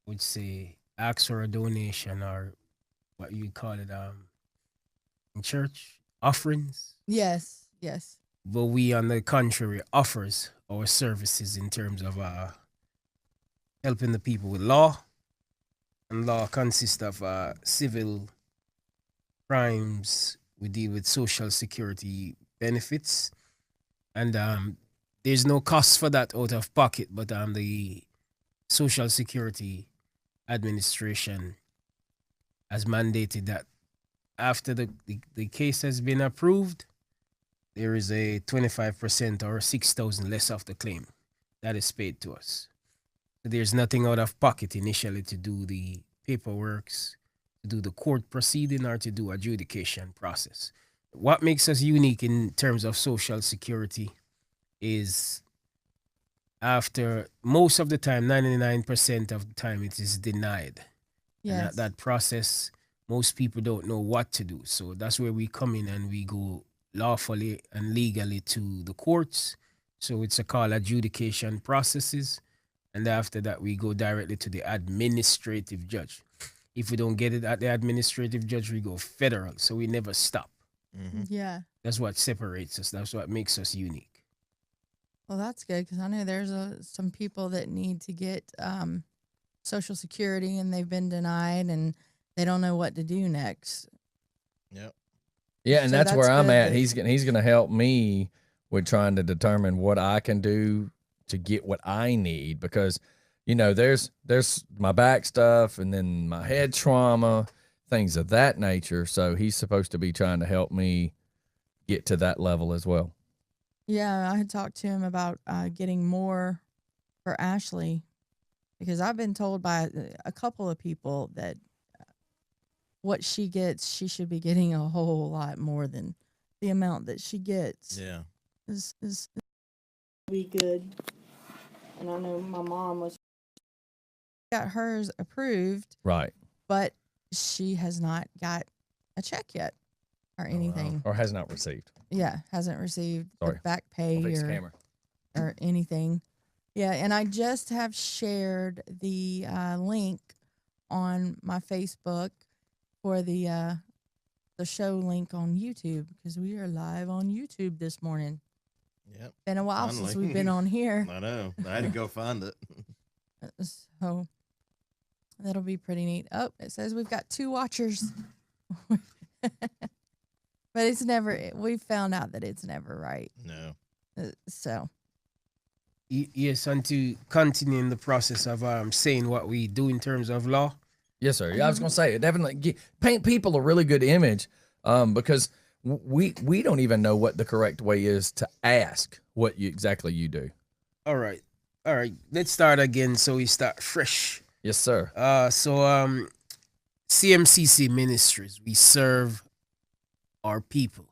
would say ask for a donation or what you call it in church offerings. Yes, yes, But we, on the contrary, offers our services in terms of helping the people with law. And law consists of civil crimes. We deal with social security benefits, and there's no cost for that out of pocket. But the Social Security Administration has mandated that after the case has been approved, there is a 25% or 6,000 less of the claim that is paid to us. So there's nothing out of pocket initially to do the paperwork, to do the court proceeding, or to do adjudication process. What makes us unique in terms of Social Security is after most of the time, 99% of the time, it is denied. And at yes. that process, most people don't know what to do. So that's where we come in and we go lawfully and legally to the courts. So it's a call adjudication processes. And after that, we go directly to the administrative judge. If we don't get it at the administrative judge, we go federal. So we never stop. Mm-hmm. Yeah. That's what separates us. That's what makes us unique. Well, that's good because I know there's some people that need to get Social Security and they've been denied and they don't know what to do next. Yep. Yeah, and So that's that's where I'm good at. that He's gonna help me with trying to determine what I can do to get what I need because there's my back stuff and then my head trauma, things of that nature. So he's supposed to be trying to help me get to that level as well. yeah, I had talked to him about getting more for Ashley because I've been told by a couple of people that what she gets, she should be getting a whole lot more than the amount that she gets. Yeah. Is be good. And I know my mom was got hers approved, Right. but she has not got a check yet or Oh, wow. anything. Or has not received. Yeah, hasn't received the Sorry. back I'll pay fix the camera. or anything. Yeah, and I just have shared the link on my Facebook for the show link on YouTube because we are live on YouTube this morning. Yep. Been a while Finally. since we've been on here, I know. I had to go find it. so that'll be pretty neat. Oh, it says we've got 2 watchers, but it's never. We found out that it's never right. No. So Yes, and to continue in the process of saying what we do in terms of law. Yes, sir. Yeah, I was gonna say definitely paint people a really good image, because we don't even know what the correct way is to ask what exactly you do. All right. All right. Let's start again so we start fresh. Yes, sir. CMCC Ministries, we serve our people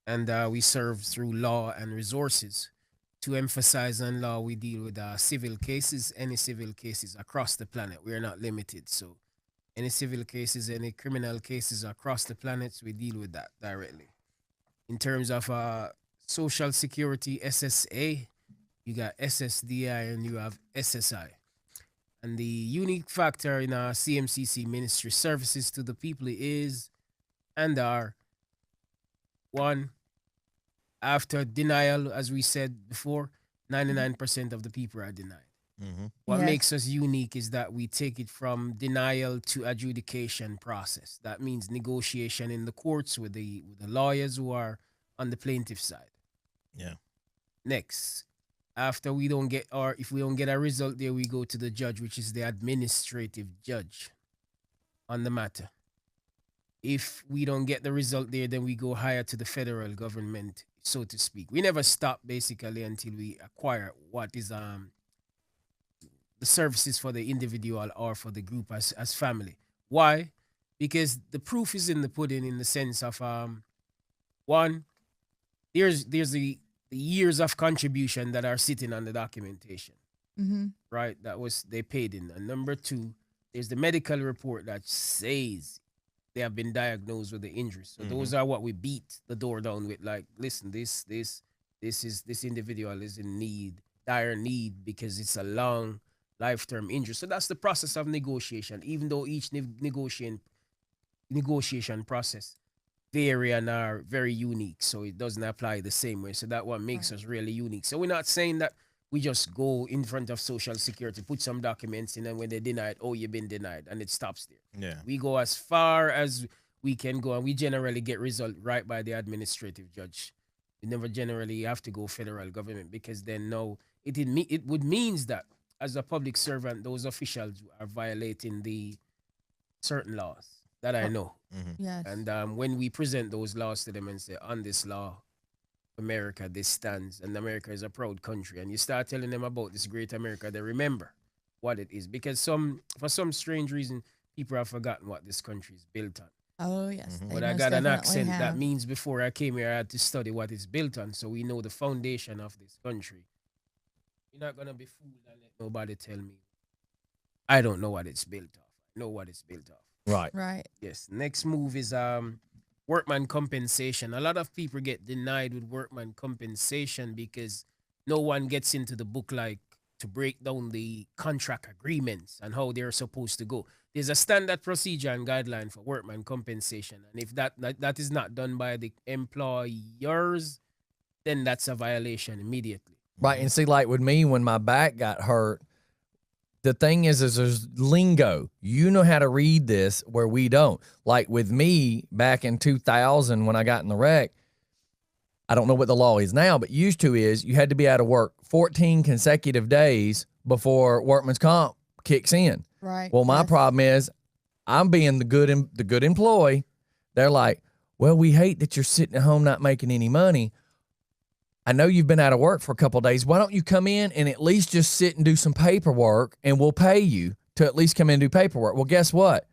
and we serve through law and resources. To emphasize on law, we deal with civil cases, any civil cases across the planet. We are not limited. So, any civil cases, any criminal cases across the planet, we deal with that directly. In terms of Social Security, SSA, you got SSDI and you have SSI. And the unique factor in our CMCC ministry services to the people is and are one, after denial, as we said before, 99% of the people are denied. Mm-hmm. What yes, makes us unique is that we take it from denial to adjudication process. That means negotiation in the courts with the lawyers who are on the plaintiff side. Yeah. Next, after we don't get or if we don't get a result there, we go to the judge, which is the administrative judge on the matter. If we don't get the result there, then we go higher to the federal government, so to speak. We never stop basically until we acquire what is the services for the individual or for the group as family. Why? Because the proof is in the pudding in the sense of one, there's the years of contribution that are sitting on the documentation, mm-hmm. right? That was they paid in. And number two, there's the medical report that says they have been diagnosed with the injuries. So those are what we beat the door down with. Like, listen, this individual is in need, dire need, because it's a long life-term injury. So that's the process of negotiation. Even though each negotiation process vary and are very unique, so it doesn't apply the same way. So that what makes Right. us really unique. So we're not saying that we just go in front of Social Security, put some documents in, and when they deny it, oh, you've been denied, and it stops there. Yeah. We go as far as we can go, and we generally get result right by the administrative judge. We never generally have to go federal government because then no, it would means that as a public servant, those officials are violating the certain laws that I Oh, know. Mm-hmm. yes. And when we present those laws to them and say, on this law, America, this stands, and America is a proud country, and you start telling them about this great America, they remember what it is. Because for some strange reason, people have forgotten what this country is built on. Oh, yes. Mhm. They But I most got an definitely accent. That have. means before I came here, I had to study what it's built on. So we know the foundation of this country. You're not going to be fooled and let nobody tell me, I don't know what it's built of. I know what it's built of. Right. Right. Yes. Next move is workman compensation. A lot of people get denied with workman compensation because no one gets into the book like to break down the contract agreements and how they're supposed to go. There's a standard procedure and guideline for workman compensation. And if that is not done by the employers, then that's a violation immediately. Right. And see, like with me, when my back got hurt, the thing is there's lingo. You know how to read this where we don't. Like with me back in 2000 when I got in the wreck, I don't know what the law is now, but used to is you had to be out of work 14 consecutive days before workman's comp kicks in. Right. Well, my Yes. problem is I'm being the good employee. They're like, well, we hate that you're sitting at home not making any money. I know you've been out of work for a couple of days. Why don't you come in and at least just sit and do some paperwork and we'll pay you to at least come in and do paperwork? Well, guess what?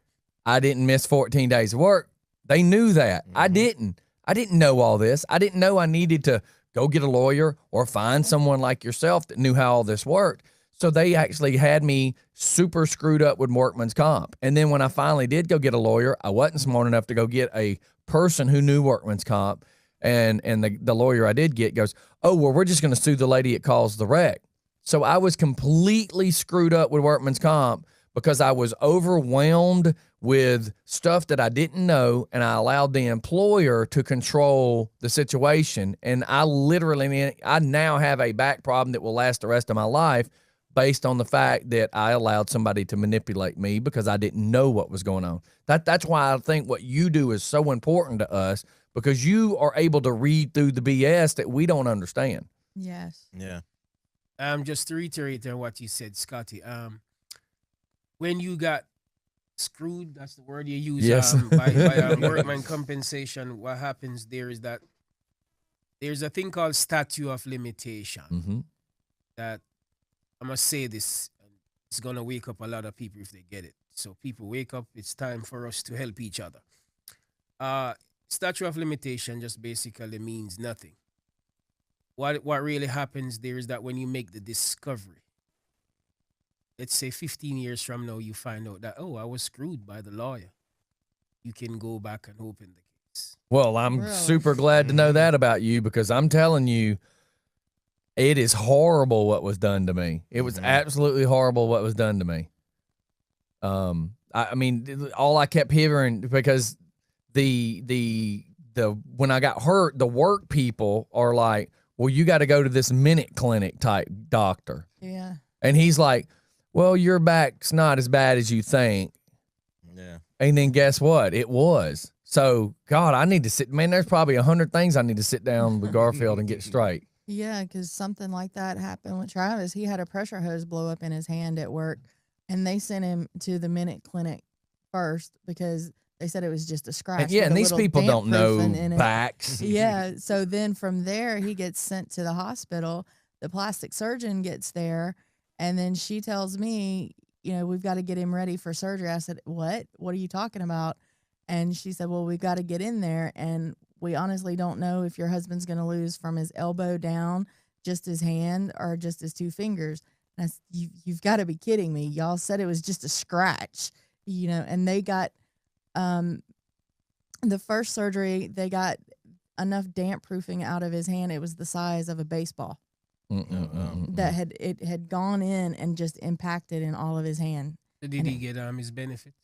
I didn't miss 14 days of work. They knew that. I didn't. I didn't know all this. I didn't know I needed to go get a lawyer or find someone like yourself that knew how all this worked. So they actually had me super screwed up with workman's comp. And then when I finally did go get a lawyer, I wasn't smart enough to go get a person who knew workman's comp. And the lawyer I did get goes, oh, well, we're just going to sue the lady that caused the wreck. So I was completely screwed up with workman's comp because I was overwhelmed with stuff that I didn't know, and I allowed the employer to control the situation. And I now have a back problem that will last the rest of my life based on the fact that I allowed somebody to manipulate me because I didn't know what was going on. That's why I think what you do is so important to us, because you are able to read through the BS that we don't understand. Yes. Yeah. Just to reiterate on what you said, Scotty. When you got screwed, that's the word you use. Yes. By workman compensation, what happens there is that there's a thing called statute of limitation Mm-hmm. that I must say this. It's gonna wake up a lot of people if they get it. So people wake up. It's time for us to help each other. Statute of limitation just basically means nothing. What really happens there is that when you make the discovery, let's say 15 years from now, you find out that, oh, I was screwed by the lawyer. You can go back and open the case. Well, I'm Really? super glad to know that about you, because I'm telling you, it is horrible what was done to me. It was absolutely horrible what was done to me. I mean, all I kept hearing, because the when I got hurt, the work people are like, well, you got to go to this minute clinic type doctor. Yeah. And he's like, well, your back's not as bad as you think. Yeah. And then guess what? It was. So, God, I need to sit, man, there's probably 100 things I need to sit down with Garfield and get straight. Yeah, because something like that happened with Travis. He had a pressure hose blow up in his hand at work, and they sent him to the Minute Clinic first because they said it was just a scratch. And, yeah, with and a these little people don't know damp-proofing in it. backs. Yeah, so then from there, he gets sent to the hospital. The plastic surgeon gets there, and then she tells me, we've got to get him ready for surgery. I said, what? What are you talking about? And she said, well, we've got to get in there, and we honestly don't know if your husband's going to lose from his elbow down, just his hand, or just his two fingers. And I said, you've got to be kidding me. Y'all said it was just a scratch, and they got the first surgery, they got enough damp proofing out of his hand. It was the size of a baseball. that had gone in and just impacted in all of his hand. Did he get his benefits?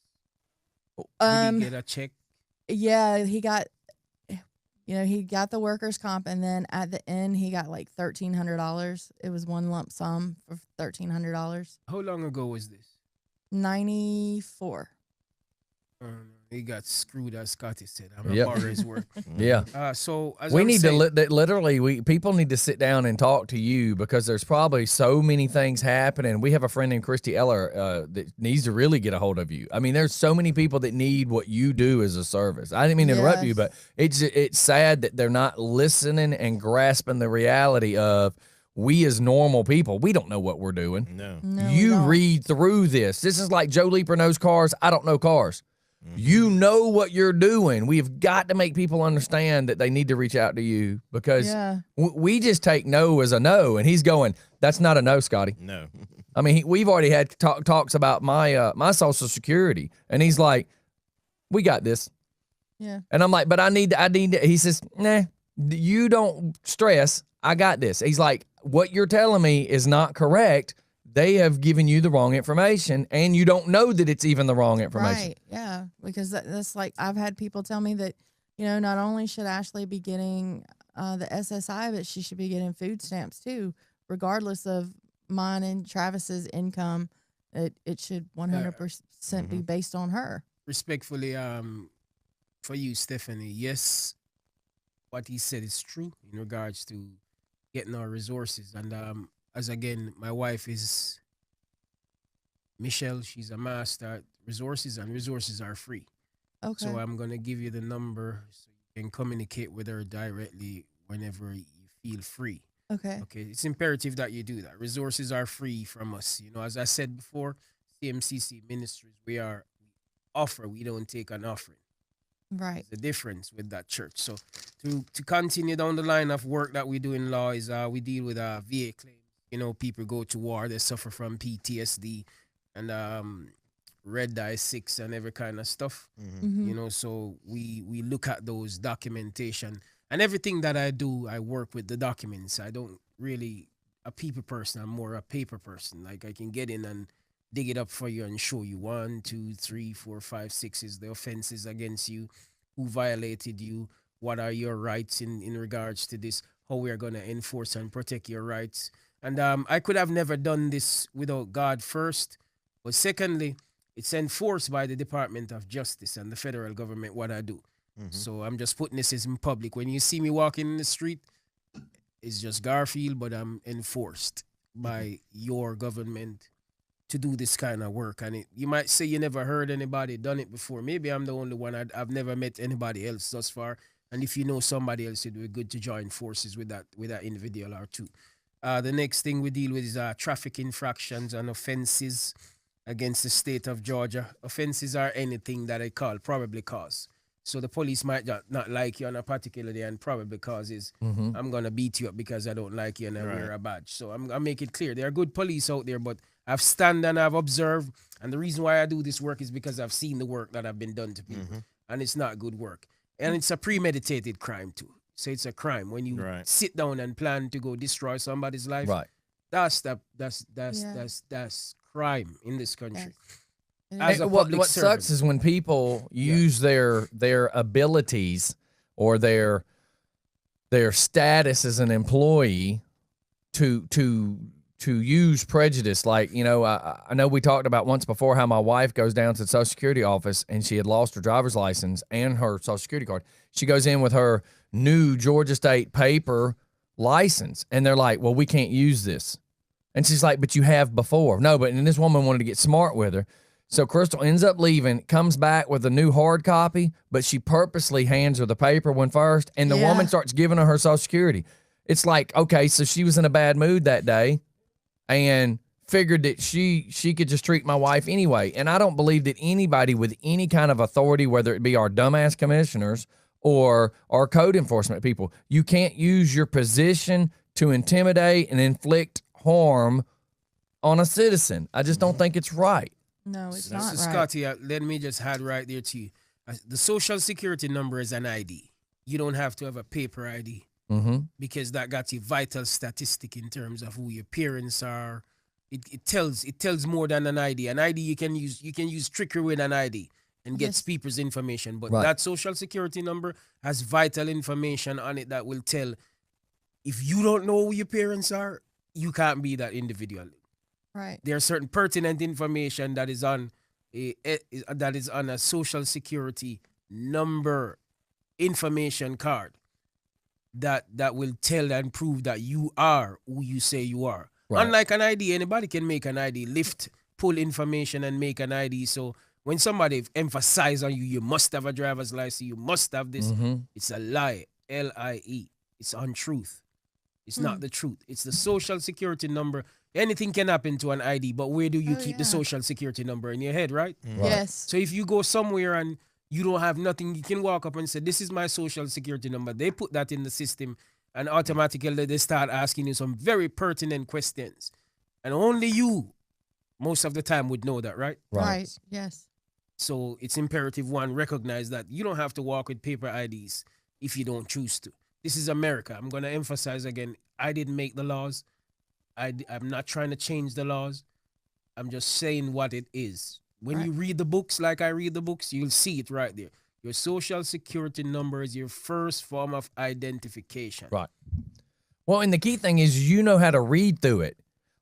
Did Um, he get a check? yeah, he got, he got the workers' comp, and then at the end he got like $1,300. It was one lump sum for $1,300. How long ago was this? 94. He got screwed, as Scotty said. I'm Yep. a borrow his work. Yeah. So as We I'm need saying, to literally people need to sit down and talk to you, because there's probably so many things happening. We have a friend named Christy Eller that needs to really get a hold of you. I mean, there's so many people that need what you do as a service. I didn't mean to interrupt you, but it's sad that they're not listening and grasping the reality of, we as normal people, we don't know what we're doing. No. No, we You don't. read through this. This is like Joe Leaper knows cars. I don't know cars. You know what you're doing. We've got to make people understand that they need to reach out to you, because we just take no as a no. And he's going, that's not a no, Scotty. No. I mean, we've already had talks about my Social Security. And he's like, we got this. Yeah. And I'm like, but I need to. He says, nah, you don't stress. I got this. He's like, what you're telling me is not correct. They have given you the wrong information, and you don't know that it's even the wrong information. Right. Yeah. Because that's like, I've had people tell me that, not only should Ashley be getting the SSI, but she should be getting food stamps too, regardless of mine and Travis's income. It should 100% be based on her. respectfully, for you, Stephanie, yes, what he said is true in regards to getting our resources. And as again, my wife is Michelle. She's a master at resources, and resources are free. Okay. So I'm gonna give you the number so you can communicate with her directly whenever you feel free. Okay. Okay, it's imperative that you do that. Resources are free from us. As I said before, CMCC Ministries, we offer. We don't take an offering. Right. The difference with that church. So to continue down the line of work that we do in law is we deal with VA claims. People go to war, they suffer from PTSD and red dye 6 and every kind of stuff. So we look at those documentation, and everything that I do, I work with the documents. I don't really a people person. I'm more a paper person. Like, I can get in and dig it up for you and show you 1, 2, 3, 4, 5, 6 is the offenses against you, who violated you, what are your rights in regards to this, how we are going to enforce and protect your rights. And I could have never done this without God first, but secondly, it's enforced by the Department of Justice and the federal government, what I do. So I'm just putting this in public. When you see me walking in the street, it's just Garfield, but I'm enforced by your government to do this kind of work. And you might say you never heard anybody done it before. Maybe I'm the only one. I've never met anybody else thus far. And if you know somebody else, it would be good to join forces with that individual or two. The next thing we deal with is traffic infractions and offenses against the state of Georgia. Offenses are anything that I call probable cause. So the police might not like you on a particular day, and probable cause is I'm going to beat you up because I don't like you and I wear a badge. So I make it clear. There are good police out there, but I've stand and I've observed. And the reason why I do this work is because I've seen the work that have been done to people. And it's not good work. And it's a premeditated crime too. So it's a crime. When you sit down and plan to go destroy somebody's life, that's crime in this country. As a public what servant. sucks is when people use their abilities or their status as an employee to use prejudice. Like, I know we talked about once before how my wife goes down to the Social Security office and she had lost her driver's license and her Social Security card. She goes in with her new Georgia State paper license, and they're like, well, we can't use this. And she's like, but you have before. No, and this woman wanted to get smart with her. So Crystal ends up leaving, comes back with a new hard copy, but she purposely hands her the paper one first, and the woman starts giving her Social Security. It's like, okay, so she was in a bad mood that day and figured that she could just treat my wife anyway. And I don't believe that anybody with any kind of authority, whether it be our dumbass commissioners or our code enforcement people, you can't use your position to intimidate and inflict harm on a citizen. I just don't think it's right. No, it's So, not right. Scotty, let me just add right there to you. The social security number is an ID. You don't have to have a paper ID. because that got a vital statistic in terms of who your parents are. It tells more than an ID. An ID you can use trickery with an ID and get Yes. people's information, but Right. that social security number has vital information on it that will tell if you don't know who your parents are, you can't be that individual. Right. There are certain pertinent information that is on a social security number information card that will tell and prove that you are who you say you are. Right. Unlike an ID, anybody can make an ID, lift, pull information and make an ID. So when somebody emphasize on you, you must have a driver's license, you must have this, it's a lie. LIE. It's untruth. It's not the truth. It's the social security number. Anything can happen to an ID, but where do you keep the social security number? In your head, right? Yes. So if you go somewhere and you don't have nothing, you can walk up and say, this is my social security number. They put that in the system and automatically they start asking you some very pertinent questions. And only you, most of the time, would know that, right? Right. Yes. So it's imperative, one, recognize that you don't have to walk with paper IDs if you don't choose to. This is America. I'm going to emphasize again, I didn't make the laws. I'm not trying to change the laws. I'm just saying what it is. When you read the books, like I read the books, you'll see it right there. Your social security number is your first form of identification. Right. Well, and the key thing is you know how to read through it.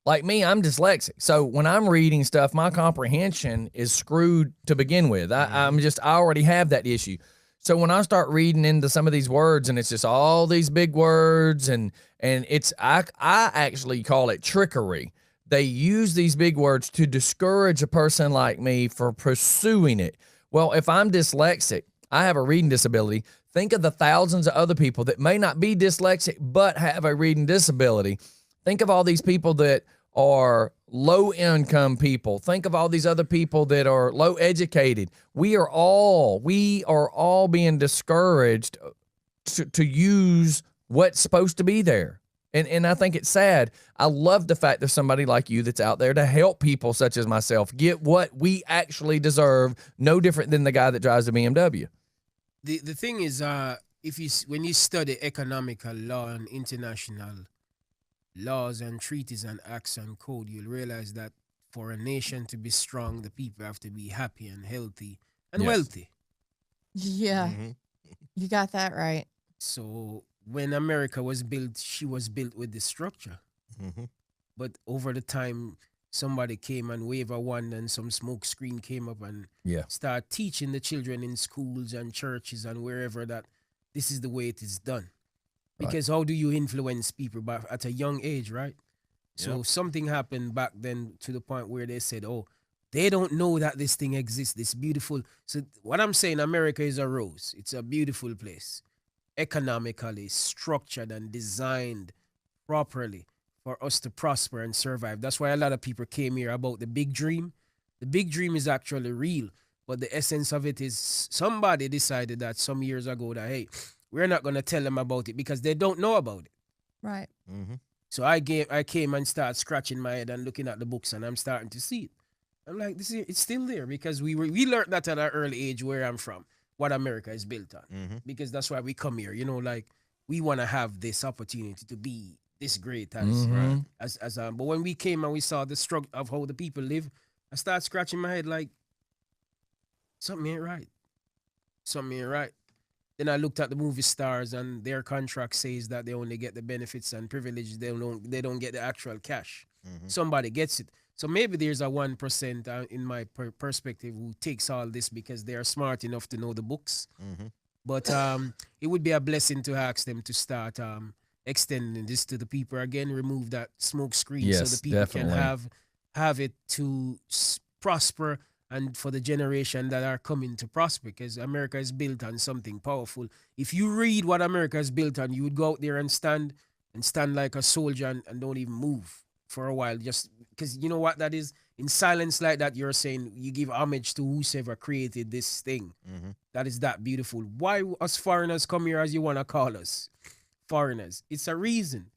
Like me, I'm dyslexic. So when I'm reading stuff, my comprehension is screwed to begin with. I already have that issue. So when I start reading into some of these words and it's just all these big words and it's, I actually call it trickery. They use these big words to discourage a person like me for pursuing it. Well, if I'm dyslexic, I have a reading disability. Think of the thousands of other people that may not be dyslexic but have a reading disability. Think of all these people that are low-income people. Think of all these other people that are low-educated. We are all being discouraged to use what's supposed to be there. And I think it's sad. I love the fact there's somebody like you that's out there to help people such as myself get what we actually deserve, no different than the guy that drives the BMW. The thing is, when you study economical law and international laws and treaties and acts and code, you'll realize that for a nation to be strong, the people have to be happy and healthy and wealthy. Yeah. You got that right. So when America was built, she was built with this structure. But over the time, somebody came and waved a wand and some smoke screen came up and start teaching the children in schools and churches and wherever that this is the way it is done. Because how do you influence people at a young age, right? So something happened back then to the point where they said, oh, they don't know that this thing exists, this beautiful. So what I'm saying, America is a rose. It's a beautiful place, economically structured and designed properly for us to prosper and survive. That's why a lot of people came here about the big dream. The big dream is actually real, but the essence of it is somebody decided that some years ago that, hey, we're not going to tell them about it because they don't know about it. Right. So I came and started scratching my head and looking at the books and I'm starting to see it. I'm like, it's still there because we learned that at an early age where I'm from, what America is built on. Because that's why we come here, like we want to have this opportunity to be this great but when we came and we saw the struggle of how the people live, I started scratching my head like something ain't right. Something ain't right. Then I looked at the movie stars and their contract says that they only get the benefits and privileges. They don't get the actual cash. Somebody gets it. So maybe there's a 1% in my perspective who takes all this because they are smart enough to know the books. But it would be a blessing to ask them to start extending this to the people again, remove that smoke screen so the people can have it to prosper and for the generation that are coming to prosper, because America is built on something powerful. If you read what America is built on, you would go out there and stand like a soldier and don't even move for a while, just because you know what that is. In silence like that, you're saying you give homage to whosoever created this thing. That is that beautiful. Why us foreigners come here, as you want to call us foreigners? It's a reason.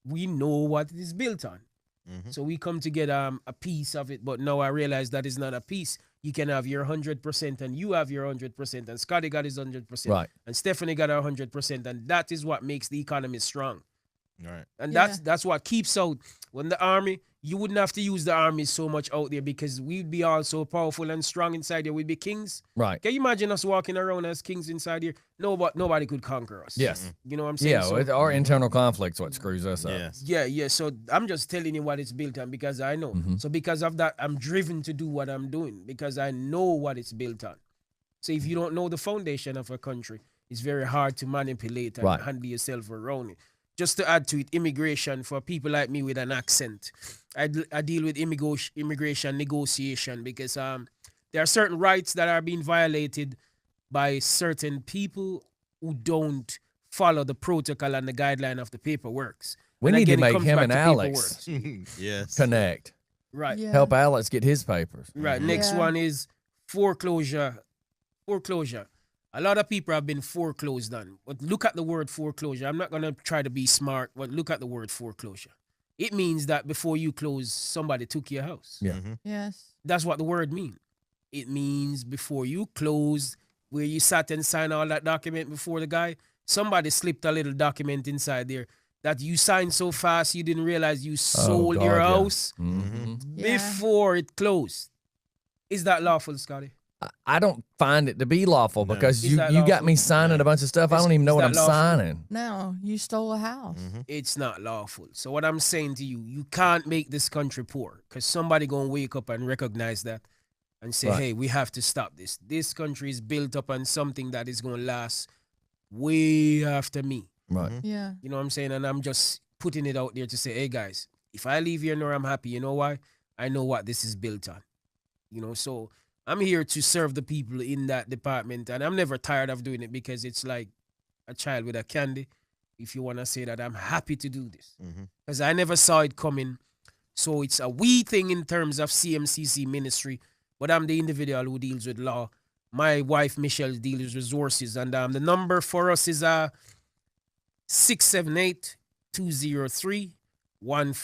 We know what it is built on. So we come to get a piece of it, but now I realize that is not a piece. You can have your 100% and you have your 100% and Scotty got his 100%. Right. And Stephanie got her 100%. And that is what makes the economy strong. Right. And Yeah. that's what keeps out when the army, you wouldn't have to use the army so much out there because we'd be all so powerful and strong inside here. We'd be kings. Right. Can you imagine us walking around as kings inside here? Nobody could conquer us. Yes. You know what I'm saying? Yeah, So, our internal conflict's what screws us up. Yes. yeah. So I'm just telling you what it's built on because I know. So because of that, I'm driven to do what I'm doing because I know what it's built on. So if you don't know the foundation of a country, it's very hard to manipulate and Right. handle yourself around it. Just to add to it, immigration for people like me with an accent. I deal with immigration negotiation because there are certain rights that are being violated by certain people who don't follow the protocol and the guideline of the paperwork. We And need to again, it make comes him back and to Alex Yes. connect. Right. Yeah. Help Alex get his papers. Right. Next Yeah. one is foreclosure. Foreclosure. A lot of people have been foreclosed on. But look at the word foreclosure. I'm not going to try to be smart, but look at the word foreclosure. It means that before you close, somebody took your house. Yeah. Yes. That's what the word means. It means before you close, where you sat and signed all that document before the guy, somebody slipped a little document inside there that you signed so fast you didn't realize you sold God, your yeah. house Yeah. before it closed. Is that lawful, Scotty? I don't find it to be lawful No. because Is you that got lawful? me signing a bunch of stuff. I Is- don't even know is what that I'm lawful? signing. No, you stole a house. It's not lawful. So what I'm saying to you, you can't make this country poor because somebody gonna wake up and recognize that and say, Right. hey, we have to stop this. This country is built up on something that is gonna last way after me. Right. Yeah. You know what I'm saying? And I'm just putting it out there to say, hey guys, if I leave here nor I'm happy, you know why? I know what this is built on. You know, so I'm here to serve the people in that department, and I'm never tired of doing it because it's like a child with a candy. If you want to say that, I'm happy to do this because I never saw it coming. So it's a we thing in terms of CMCC ministry, but I'm the individual who deals with law. My wife Michelle deals with resources, and the number for us is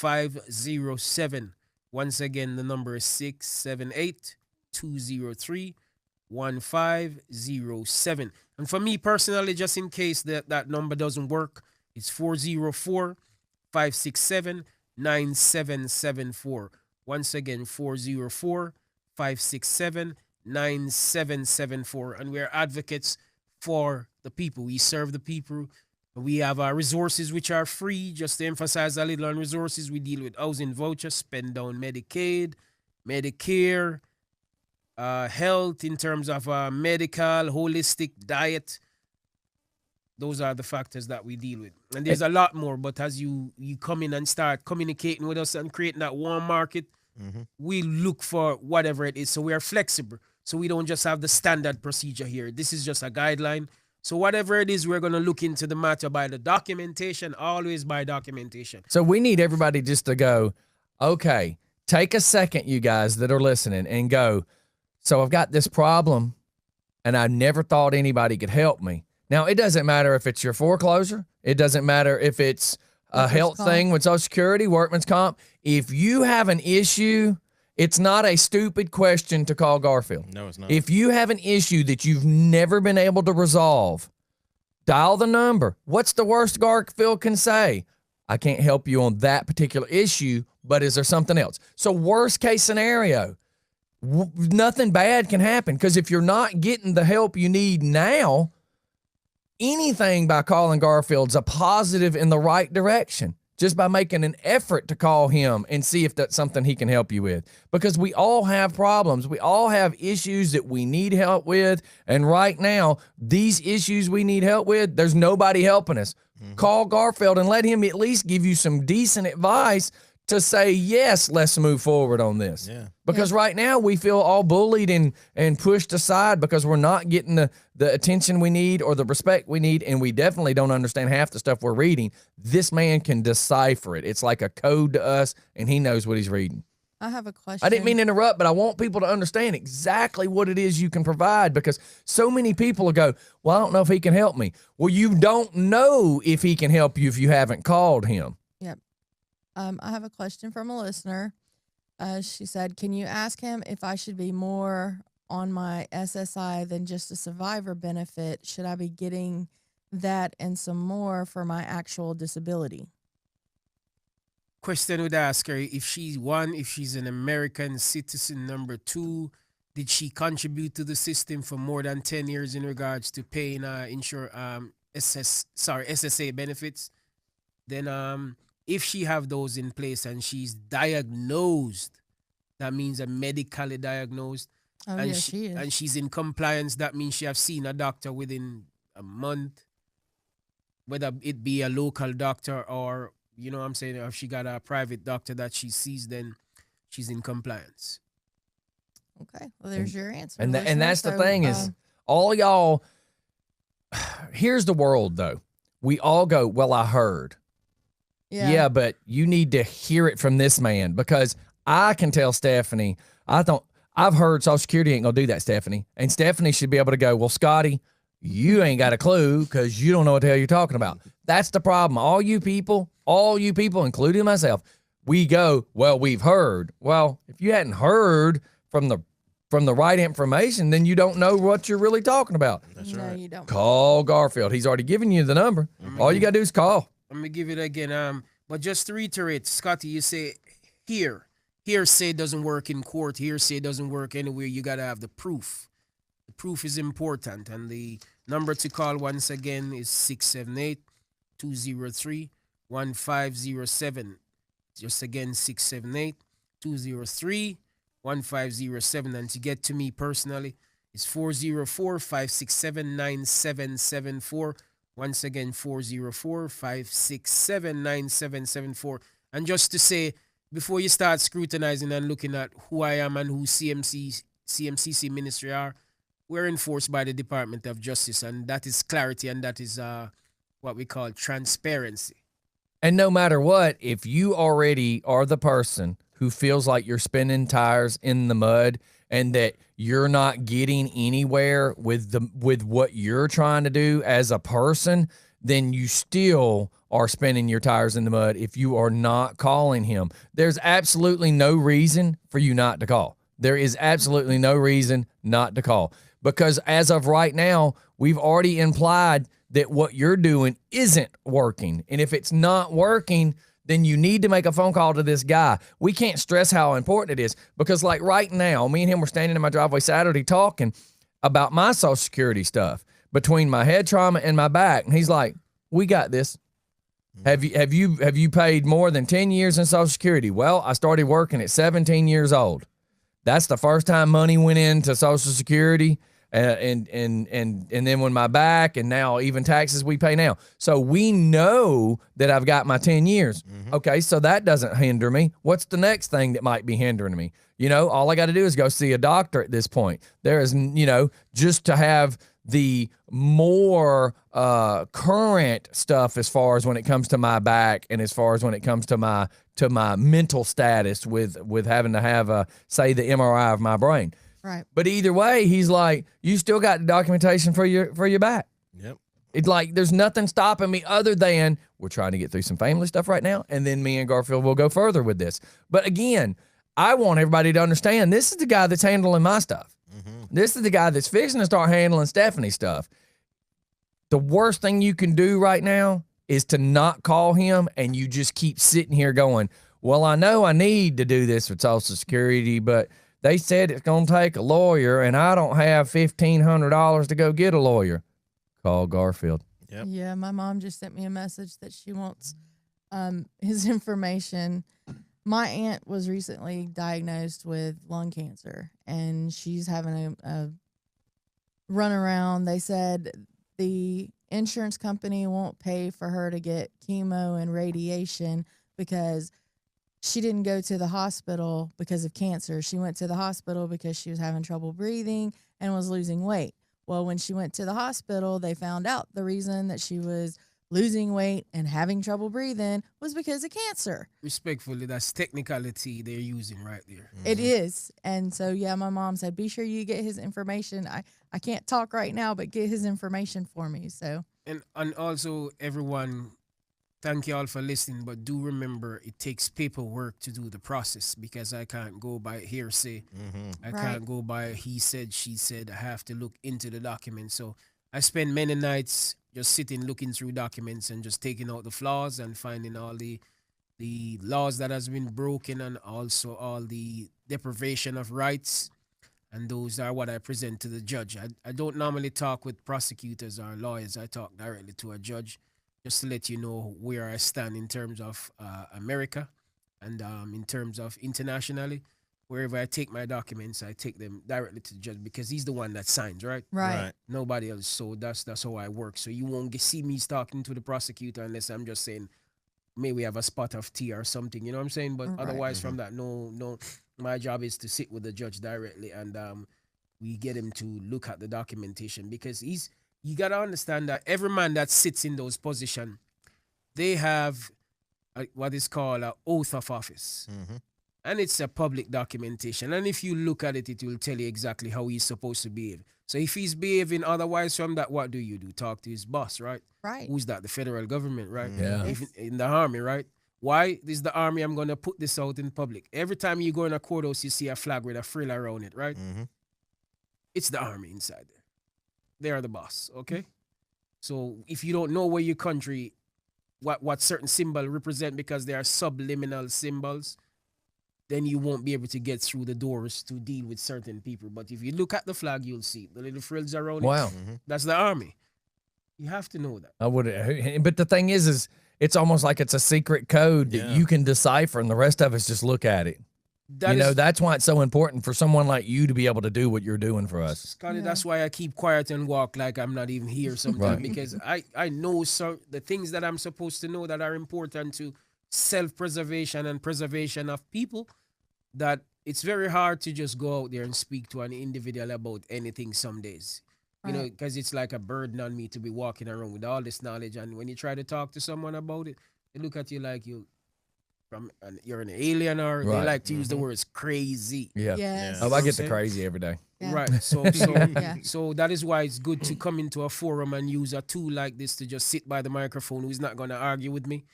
678-203-1507. Once again, the number is 678-203-1507. And for me personally, just in case that number doesn't work, it's 404-567-9774. Once again, 404-567-9774. And we're advocates for the people. We serve the people. We have our resources which are free. Just to emphasize a little on resources, we deal with housing vouchers, spend down Medicaid, Medicare, health in terms of medical, holistic diet. Those are the factors that we deal with. And there's a lot more, but as you come in and start communicating with us and creating that warm market, we look for whatever it is. So we are flexible. So we don't just have the standard procedure here. This is just a guideline. So whatever it is, we're going to look into the matter by the documentation, always by documentation. So we need everybody just to go, okay, take a second, you guys that are listening, and go, so I've got this problem, and I never thought anybody could help me. Now, it doesn't matter if it's your foreclosure. It doesn't matter if it's a Workers' health comp. thing with Social Security, workman's comp. If you have an issue, it's not a stupid question to call Garfield. No, it's not. If you have an issue that you've never been able to resolve, dial the number. What's the worst Garfield can say? I can't help you on that particular issue, but is there something else? So worst case scenario, nothing bad can happen because if you're not getting the help you need now, anything by calling Garfield's a positive in the right direction. Just by making an effort to call him and see if that's something he can help you with. Because we all have problems. We all have issues that we need help with. And right now, these issues we need help with, there's nobody helping us. Call Garfield and let him at least give you some decent advice to say, yes, let's move forward on this. Yeah. Because right now we feel all bullied and pushed aside because we're not getting the attention we need or the respect we need, and we definitely don't understand half the stuff we're reading. This man can decipher it. It's like a code to us, and he knows what he's reading. I have a question. I didn't mean to interrupt, but I want people to understand exactly what it is you can provide because so many people will go, well, I don't know if he can help me. Well, you don't know if he can help you if you haven't called him. Yep. I have a question from a listener. She said, "Can you ask him if I should be more on my SSI than just a survivor benefit? Should I be getting that and some more for my actual disability?" Question would ask her if she's one, if she's an American citizen. Number two, did she contribute to the system for more than 10 years in regards to paying SSA benefits? Then if she have those in place and she's diagnosed, that means a medically diagnosed, Oh, and yeah, she is. and she's in compliance, that means she have seen a doctor within a month, whether it be a local doctor or, you know what I'm saying, if she got a private doctor that she sees, then she's in compliance. Okay. Well, there's your answer. And listener. that's the So, thing is, all y'all. Here's the world though. We all go, well, I heard. Yeah, but you need to hear it from this man, because I can tell Stephanie, I've heard Social Security ain't gonna do that, Stephanie. And Stephanie should be able to go, well, Scotty, you ain't got a clue because you don't know what the hell you're talking about. That's the problem. All you people, including myself, we go, well, we've heard. Well, if you hadn't heard from the right information, then you don't know what you're really talking about. That's no, right. you don't. Call Garfield. He's already given you the number. All you got to do is call. Let me give it again. But just to reiterate, Scotty, you say hearsay doesn't work in court. Hearsay doesn't work anywhere. You gotta have the proof. The proof is important, and the number to call once again is 678-203-1507. Just again, 678-203-1507. And to get to me personally, it's 404-567-9774. Once again, 404-567-9774. And just to say, before you start scrutinizing and looking at who I am and who CMCC ministry are, we're enforced by the Department of Justice, and that is clarity, and that is what we call transparency. And no matter what, if you already are the person who feels like you're spinning tires in the mud and that you're not getting anywhere with what you're trying to do as a person, then you still are spinning your tires in the mud if you are not calling him. There's absolutely no reason for you not to call. There is absolutely no reason not to call, because as of right now, we've already implied that what you're doing isn't working. And if it's not working, then you need to make a phone call to this guy. We can't stress how important it is, because like right now, me and him were standing in my driveway Saturday talking about my Social Security stuff between my head trauma and my back. And he's like, we got this. Have you paid more than 10 years in Social Security? Well, I started working at 17 years old. That's the first time money went into Social Security. And then when my back, and now even taxes we pay now. So we know that I've got my 10 years. Mm-hmm. Okay, so that doesn't hinder me. What's the next thing that might be hindering me? You know, all I got to do is go see a doctor at this point. There is, just to have the more current stuff as far as when it comes to my back, and as far as when it comes to my mental status with having to have say the MRI of my brain. Right. But either way, he's like, you still got the documentation for your back. Yep. It's like there's nothing stopping me other than we're trying to get through some family stuff right now, and then me and Garfield will go further with this. But again, I want everybody to understand this is the guy that's handling my stuff. Mm-hmm. This is the guy that's fixing to start handling Stephanie's stuff. The worst thing you can do right now is to not call him, and you just keep sitting here going, well, I know I need to do this with Social Security, but they said it's going to take a lawyer, and I don't have $1,500 to go get a lawyer. Call Garfield. Yep. Yeah, my mom just sent me a message that she wants his information. My aunt was recently diagnosed with lung cancer, and she's having a run around. They said the insurance company won't pay for her to get chemo and radiation because she didn't go to the hospital because of cancer. She went to the hospital because she was having trouble breathing and was losing weight. Well, when she went to the hospital, they found out the reason that she was losing weight and having trouble breathing was because of cancer. Respectfully, that's technicality they're using right there. Mm-hmm. It is. And so, yeah, my mom said, be sure you get his information. I can't talk right now, but get his information for me. So, And also everyone thank you all for listening, but do remember it takes paperwork to do the process because I can't go by hearsay. Mm-hmm. I Right. can't go by he said, she said. I have to look into the document. So I spend many nights just sitting, looking through documents and just taking out the flaws and finding all the laws that has been broken and also all the deprivation of rights. And those are what I present to the judge. I don't normally talk with prosecutors or lawyers. I talk directly to a judge just to let you know where I stand in terms of America and in terms of internationally. Wherever I take my documents, I take them directly to the judge because he's the one that signs, right? Right. Nobody else. So that's how I work. So you won't see me talking to the prosecutor unless I'm just saying, may we have a spot of tea or something, you know what I'm saying? But Right. otherwise, from that, no. My job is to sit with the judge directly and we get him to look at the documentation because you got to understand that every man that sits in those positions, they have what is called an oath of office. Mm-hmm. And it's a public documentation. And if you look at it, it will tell you exactly how he's supposed to behave. So if he's behaving otherwise from that, what do? Talk to his boss, right? Right. Who's that? The federal government, right? Yeah. If in the army, right? Why? This is the army. I'm going to put this out in public. Every time you go in a courthouse, you see a flag with a frill around it, right? Mm-hmm. It's the army inside there. They are the boss, okay? So if you don't know where your country, what certain symbol represent because they are subliminal symbols, then you won't be able to get through the doors to deal with certain people. But if you look at the flag, you'll see the little frills around it. Wow. Mm-hmm. That's the army. You have to know that. I would, but the thing is it's almost like it's a secret code that Yeah. you can decipher, and the rest of us just look at it. That is, That's why it's so important for someone like you to be able to do what you're doing for us. Scotty, Yeah. that's why I keep quiet and walk like I'm not even here sometimes Right. because I know the things that I'm supposed to know that are important to self-preservation and preservation of people, that it's very hard to just go out there and speak to an individual about anything some days. You know, Right. because it's like a burden on me to be walking around with all this knowledge. And when you try to talk to someone about it, they look at you like you're an alien, or they Right. like to use the Mhm. words crazy. Yeah. Yes. Oh, know I what get I'm the saying? crazy every day. Yeah. Right. So Yeah. so that is why it's good to come into a forum and use a tool like this to just sit by the microphone who's not gonna argue with me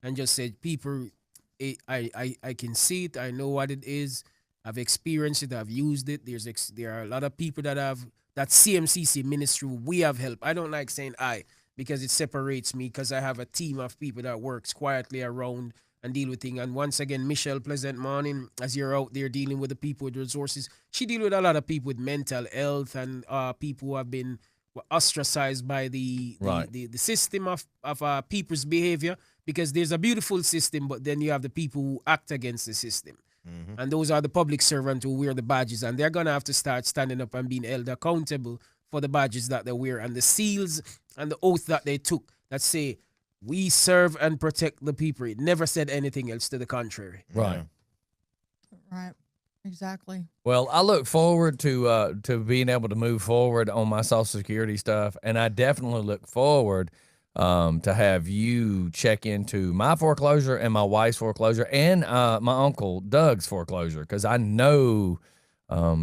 and just say, people, I can see it, I know what it is, I've experienced it, I've used it. There are a lot of people that have that CMCC ministry we have helped. I don't like saying I because it separates me because I have a team of people that works quietly around and deal with things. And once again, Michelle, pleasant morning. As you're out there dealing with the people with resources, she deal with a lot of people with mental health and people who have been ostracized by the Right. the system of people's behavior. Because there's a beautiful system, but then you have the people who act against the system. Mm-hmm. And those are the public servants who wear the badges. And they're going to have to start standing up and being held accountable for the badges that they wear and the seals and the oath that they took that say, we serve and protect the people. It never said anything else to the contrary. Right. Right. Exactly. Well, I look forward to being able to move forward on my Social Security stuff, and I definitely look forward to have you check into my foreclosure and my wife's foreclosure and my uncle Doug's foreclosure, because I know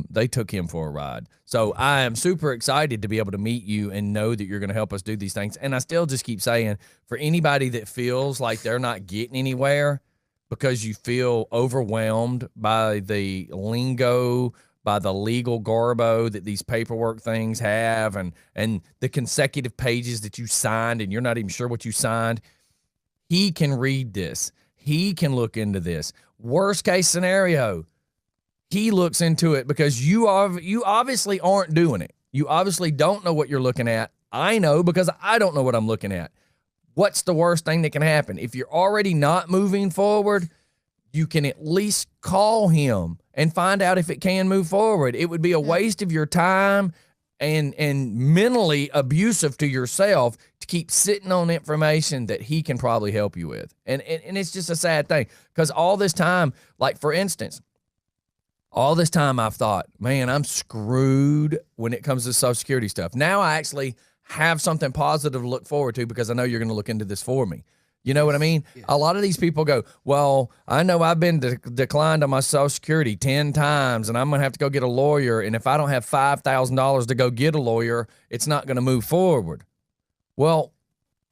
they took him for a ride. So I am super excited to be able to meet you and know that you're going to help us do these things. And I still just keep saying, for anybody that feels like they're not getting anywhere because you feel overwhelmed by the lingo, by the legal garbo that these paperwork things have, and the consecutive pages that you signed and you're not even sure what you signed, he can read this. He can look into this. Worst case scenario, he looks into it because you obviously aren't doing it. You obviously don't know what you're looking at. I know because I don't know what I'm looking at. What's the worst thing that can happen? If you're already not moving forward, you can at least call him and find out if it can move forward. It would be a waste of your time and mentally abusive to yourself to keep sitting on information that he can probably help you with. And it's just a sad thing because all this time, like for instance, all this time I've thought, man, I'm screwed when it comes to Social Security stuff. Now I actually have something positive to look forward to because I know you're going to look into this for me. You know what I mean? Yeah. A lot of these people go, well, I know I've been declined on my Social Security 10 times and I'm going to have to go get a lawyer. And if I don't have $5,000 to go get a lawyer, it's not going to move forward. Well,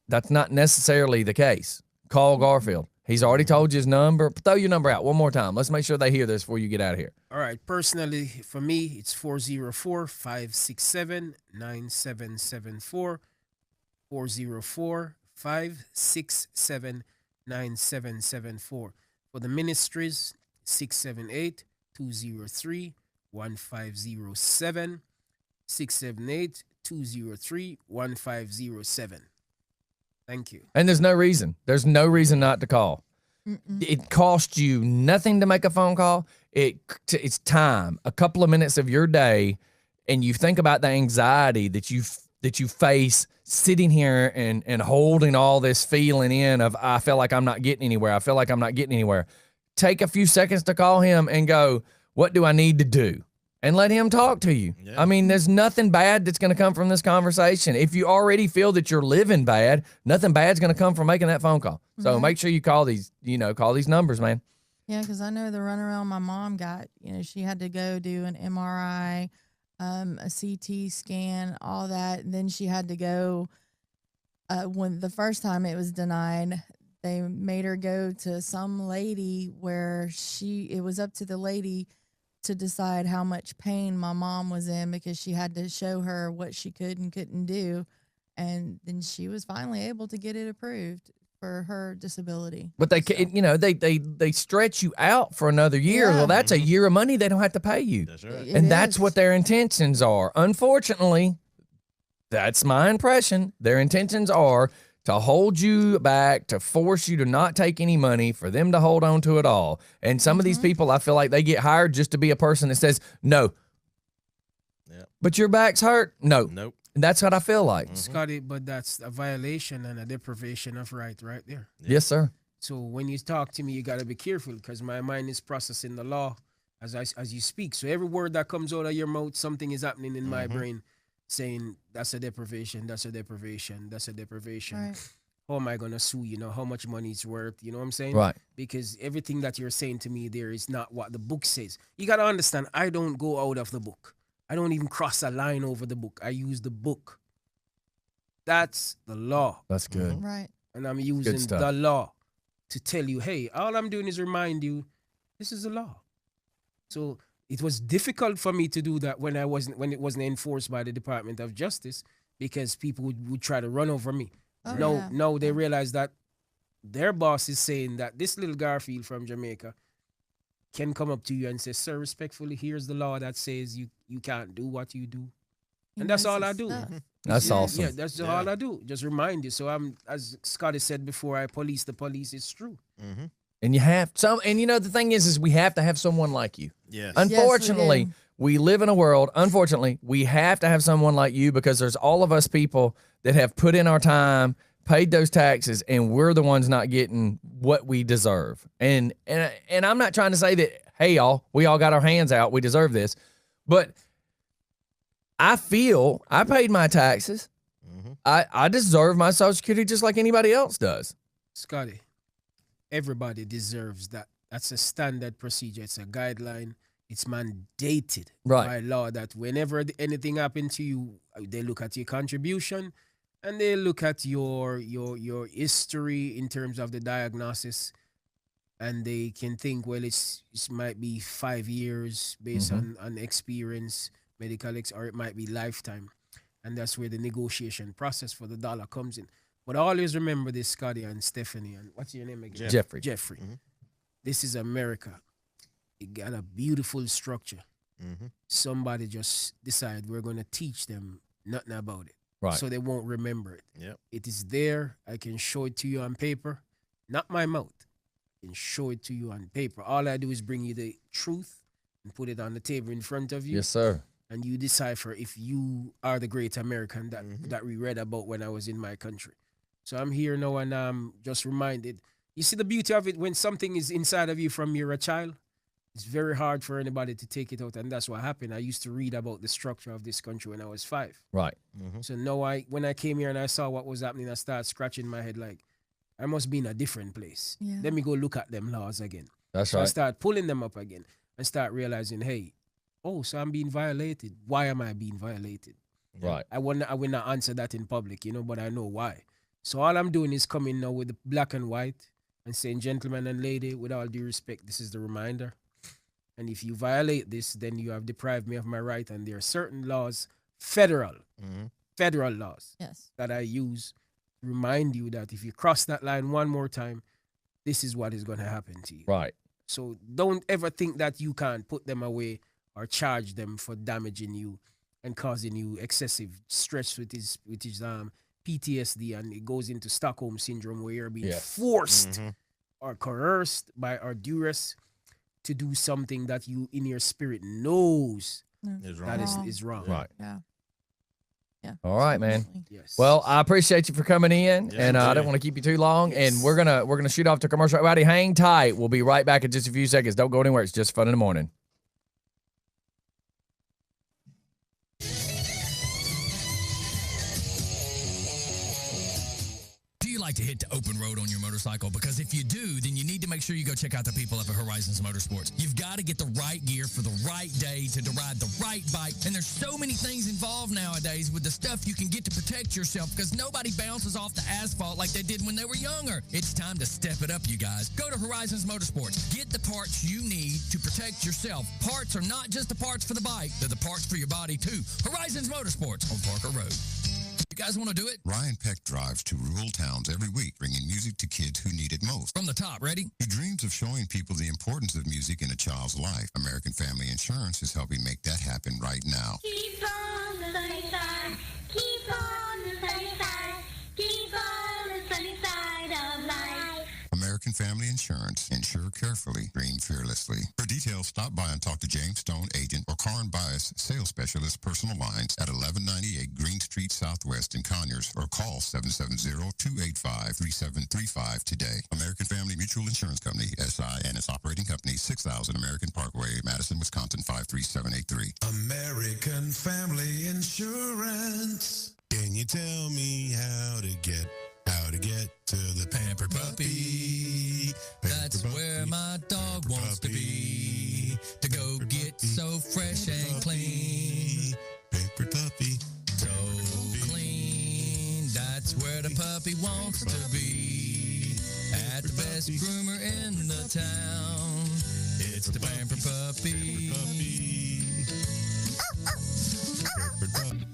that's not necessarily the case, Call Garfield. He's already told you his number. Throw your number out one more time. Let's make sure they hear this before you get out of here. All right. Personally, for me, it's 404-567-9774. 404-567-9774. For the ministries, 678-203-1507. 678-203-1507. Thank you. And there's no reason. There's no reason not to call. It costs you nothing to make a phone call. It's time, a couple of minutes of your day, and you think about the anxiety that you face sitting here and holding all this feeling in of, I feel like I'm not getting anywhere. I feel like I'm not getting anywhere. Take a few seconds to call him and go, what do I need to do? And let him talk to you. Yeah. I mean, there's nothing bad that's going to come from this conversation. If you already feel that you're living bad, nothing bad's going to come from making that phone call. So make sure you call these numbers, man. Yeah, because I know the runaround my mom got, she had to go do an MRI, a CT scan, all that. And then she had to go, when the first time it was denied, they made her go to some lady where it was up to the lady to decide how much pain my mom was in, because she had to show her what she could and couldn't do. And then she was finally able to get it approved for her disability. But they stretch you out for another year. Yeah. Well, that's a year of money they don't have to pay you. That's right. That's what their intentions are. Unfortunately, that's my impression. Their intentions are to hold you back, to force you to not take any money, for them to hold on to it all. And some of these people, I feel like they get hired just to be a person that says, no. Yep. But your back's hurt? No. Nope. And that's what I feel like. Scotty, but that's a violation and a deprivation of right there. Yeah. Yes, sir. So when you talk to me, you got to be careful, because my mind is processing the law as you speak. So every word that comes out of your mouth, something is happening in my brain, saying that's a deprivation, that's a deprivation, that's a deprivation. Right. How am I going to sue? How much money it's worth? You know what I'm saying? Right. Because everything that you're saying to me there is not what the book says. You got to understand, I don't go out of the book. I don't even cross a line over the book. I use the book. That's the law. That's good. Right. And I'm using the law to tell you, hey, all I'm doing is remind you, this is the law. So it was difficult for me to do that when it wasn't enforced by the Department of Justice, because people would try to run over me. No, they realized that their boss is saying that this little Garfield from Jamaica can come up to you and say, sir, respectfully, here's the law that says you can't do what you do. And that's all I do. That's awesome. Yeah, that's all I do. Just remind you. So as Scotty said before, I police the police. It's true. Mm-hmm. And you have the thing is we have to have someone like you. Yes. Unfortunately, we live in a world, unfortunately, we have to have someone like you, because there's all of us people that have put in our time, paid those taxes, and we're the ones not getting what we deserve. And I'm not trying to say that, hey, y'all, we all got our hands out, we deserve this. But I feel I paid my taxes. Mm-hmm. I deserve my Social Security just like anybody else does. Scotty, everybody deserves that. That's a standard procedure. It's a guideline. It's mandated by law that whenever anything happens to you, they look at your contribution and they look at your history in terms of the diagnosis, and they can think, well, it might be 5 years based on experience, medical or it might be lifetime. And that's where the negotiation process for the dollar comes in. But always remember this, Scotty and Stephanie, and what's your name again? Jeffrey. Mm-hmm. This is America. It got a beautiful structure. Mm-hmm. Somebody just decided we're going to teach them nothing about it. Right. So they won't remember it. Yep. It is there. I can show it to you on paper, not my mouth. I can show it to you on paper. All I do is bring you the truth and put it on the table in front of you. Yes, sir. And you decipher if you are the great American that we read about when I was in my country. So I'm here now, and I'm just reminded. You see the beauty of it, when something is inside of you from you're a child, it's very hard for anybody to take it out. And that's what happened. I used to read about the structure of this country when I was 5. Right. Mm-hmm. So now when I came here and I saw what was happening, I started scratching my head like, I must be in a different place. Yeah. Let me go look at them laws again. That's so right. I start pulling them up again and start realizing, hey, so I'm being violated. Why am I being violated? Right. I will not answer that in public, but I know why. So all I'm doing is coming now with the black and white and saying, gentlemen and lady, with all due respect, this is the reminder. And if you violate this, then you have deprived me of my right. And there are certain laws, federal laws Yes. that I use to remind you that if you cross that line one more time, this is what is going to happen to you. Right. So don't ever think that you can't put them away or charge them for damaging you and causing you excessive stress with his PTSD, and it goes into Stockholm syndrome where you're being forced or coerced by or duress to do something that you in your spirit knows Is that wrong. is wrong. Right. Yeah. Yeah. All right, man. absolutely. Yes. Well, I appreciate you for coming in, Yeah, and I don't yeah. want to keep you too long. Yes. And we're gonna shoot off to commercial. Everybody, hang tight. We'll be right back in just a few seconds. Don't go anywhere. It's just fun in the morning. Do you like to hit the open road on your motorcycle? Because if you do, then you need to make sure you go check out the people up at Horizons Motorsports. You've got to get the right gear for the right day to ride the right bike. And there's so many things involved nowadays with the stuff you can get to protect yourself, because nobody bounces off the asphalt like they did when they were younger. It's time to step it up, you guys. Go to Horizons Motorsports. Get the parts you need to protect yourself. Parts are not just the parts for the bike. They're the parts for your body, too. Horizons Motorsports on Parker Road. You guys want to do it? Ryan Peck drives to rural towns every week, bringing music to kids who need it most. From the top, ready? He dreams of showing people the importance of music in a child's life. American Family Insurance is helping make that happen right now. Keep on the sunny side. Keep on the sunny side. Keep on the sunny side of life. American Family Insurance. Insure carefully. Dream fearlessly. For details, stop by and talk to James Stone, agent, or Karin Bias, sales specialist, personal lines at 1198 Green Street Southwest in Conyers, or call 770-285-3735 today. American Family Mutual Insurance Company, SI, and its operating company, 6000 American Parkway, Madison, Wisconsin, 53783. American Family Insurance. Can you tell me how to get to the pampered puppy? That's where my dog wants to be, to go get so fresh and clean. Pampered puppy. So clean, that's where the puppy wants to be. At the best groomer in the town, it's the Pamper Puppy. Pampered puppy.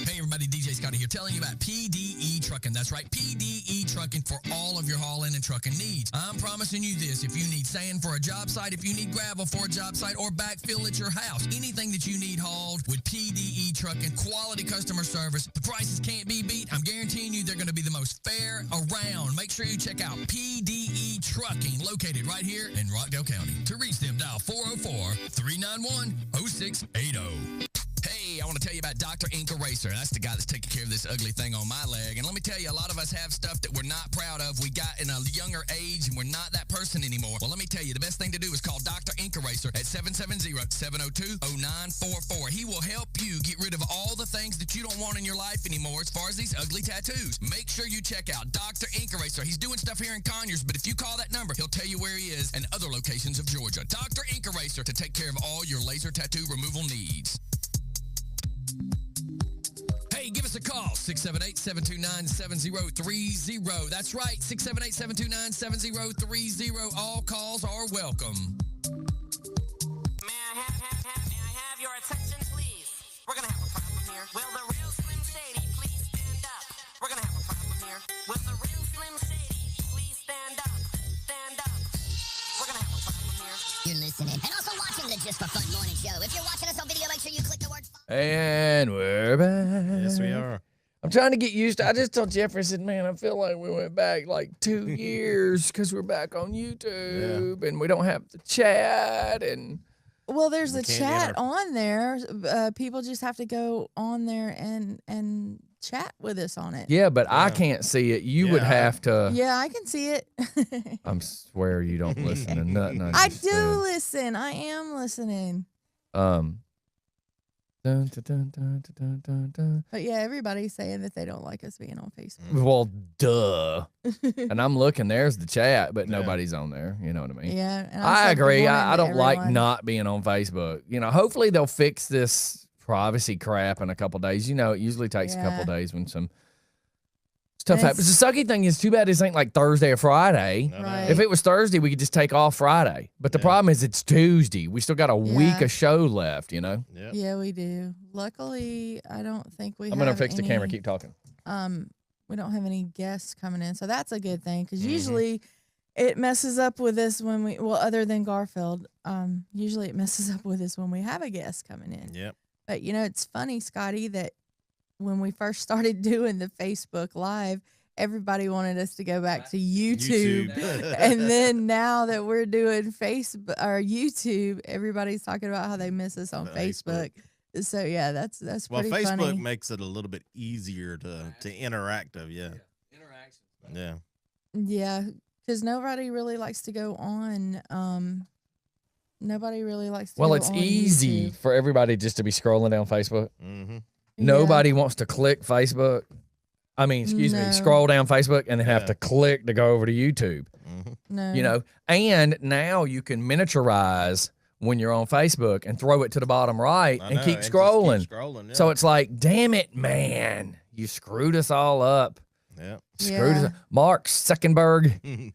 Hey everybody, DJ Scotty here, telling you about PDE Trucking. That's right, PDE Trucking for all of your hauling and trucking needs. I'm promising you this: if you need sand for a job site, if you need gravel for a job site, or backfill at your house, anything that you need hauled with PDE Trucking, quality customer service, the prices can't be beat. I'm guaranteeing you they're going to be the most fair around. Make sure you check out PDE Trucking, located right here in Rockdale County. To reach them, dial 404-391-0680. Hey, I want to tell you about Dr. Ink Eraser. That's the guy that's taking care of this ugly thing on my leg. And let me tell you, a lot of us have stuff that we're not proud of. We got in a younger age and we're not that person anymore. Well, let me tell you, the best thing to do is call Dr. Ink Eraser at 770-702-0944. He will help you get rid of all the things that you don't want in your life anymore as far as these ugly tattoos. Make sure you check out Dr. Ink Eraser. He's doing stuff here in Conyers, but if you call that number, he'll tell you where he is and other locations of Georgia. Dr. Ink Eraser, to take care of all your laser tattoo removal needs. Hey, give us a call, 678-729-7030. That's right, 678-729-7030. All calls are welcome. May I have your attention, please? We're gonna have a problem here. Will the real Slim Shady please stand up? We're gonna have a problem here. Will the real Slim Shady please stand up? Stand up. We're gonna have a problem here. You're listening. And also watching the Just for Fun morning show. If you're watching us on video, make sure you click the word fun. And we're back. Yes, we are. I'm trying to get used to. I just told Jeffrey, I said, man, I feel like we went back like 2 years because we're back on YouTube and we don't have the chat and. Well, there's We a can't chat enter. on there. People just have to go on there and chat with us on it. Yeah, but I Yeah. can't see it. You would Yeah. have to. Yeah, I can see it. I'm swear you don't listen to nothing. I just do said. listen. I am listening. Dun, dun, dun, dun, dun, dun, dun. But yeah, everybody's saying that they don't like us being on Facebook. Well, duh. And I'm looking. There's the chat, but Yeah. nobody's on there. You know what I mean? Yeah, and I said good agree. morning I to don't like everyone. not being on Facebook. You know, hopefully they'll fix this privacy crap in a couple days. You know, it usually takes a couple Yeah. days when some Stuff And happens. The sucky thing is, too bad this ain't like Thursday or Friday. No, no. Right. If it was Thursday, we could just take off Friday. But the Yeah. problem is it's Tuesday. We still got a week Yeah. of show left, you know? Yep. Yeah, we do. Luckily, I don't think we I'm going to have fix the camera. any- Keep talking. We don't have any guests coming in, so that's a good thing. Because Mhm. usually, it messes up with us when we other than Garfield. Usually it messes up with us when we have a guest coming in. Yep. But it's funny, Scotty, that when we first started doing the Facebook Live, everybody wanted us to go back to YouTube. And then now that we're doing Facebook or YouTube, everybody's talking about how they miss us on Facebook. So yeah, that's Well, pretty Facebook funny. makes it a little bit easier to interactive. Yeah. Yeah. Yeah, because nobody really likes to go on. Nobody really likes to. Well, go it's on easy YouTube. for everybody just to be scrolling down Facebook. Mm-hmm. Nobody wants to click Facebook. I mean, excuse me, No. scroll down Facebook and then have Yeah. to click to go over to YouTube. Mm-hmm. No. You know, and now you can miniaturize when you're on Facebook and throw it to the bottom right and keep scrolling. Yeah. So it's like, damn it, man, you screwed us all up. yeah. Screwed us Yeah. up. Mark Zuckerberg.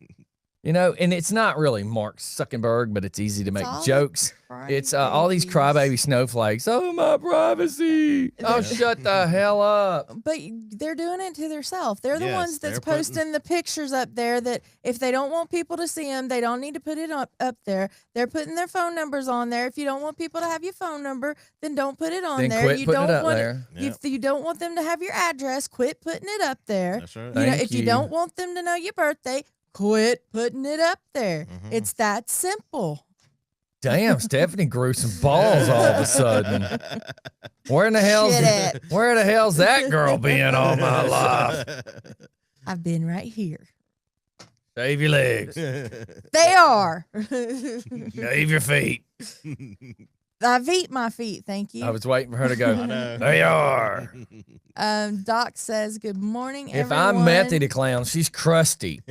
You know, and it's not really Mark Zuckerberg, but it's easy to make all the jokes. It's all these crybaby snowflakes. Oh, my privacy. Oh, shut the hell up. But they're doing it to themselves. They're the Yes, ones that's they're putting- posting the pictures up there that if they don't want people to see them, they don't need to put it up there. They're putting their phone numbers on there. If you don't want people to have your phone number, then don't put it on Then there. quit You putting it don't up want there. Yep. If you don't want them to have your address, quit putting it up there. That's right. You know, Thank if you you. don't want them to know your birthday, quit putting it up there. Mhm. It's that simple. Damn, Stephanie grew some balls all of a sudden. Where in the hell's Shit it. where the hell's that girl been all my life? I've been right here. Shave your legs. They are. Shave your feet. I've eat my feet, thank you. I was waiting for her to go. I know. They are. Doc says, "Good morning, If everyone." I'm Methy the clown, she's crusty.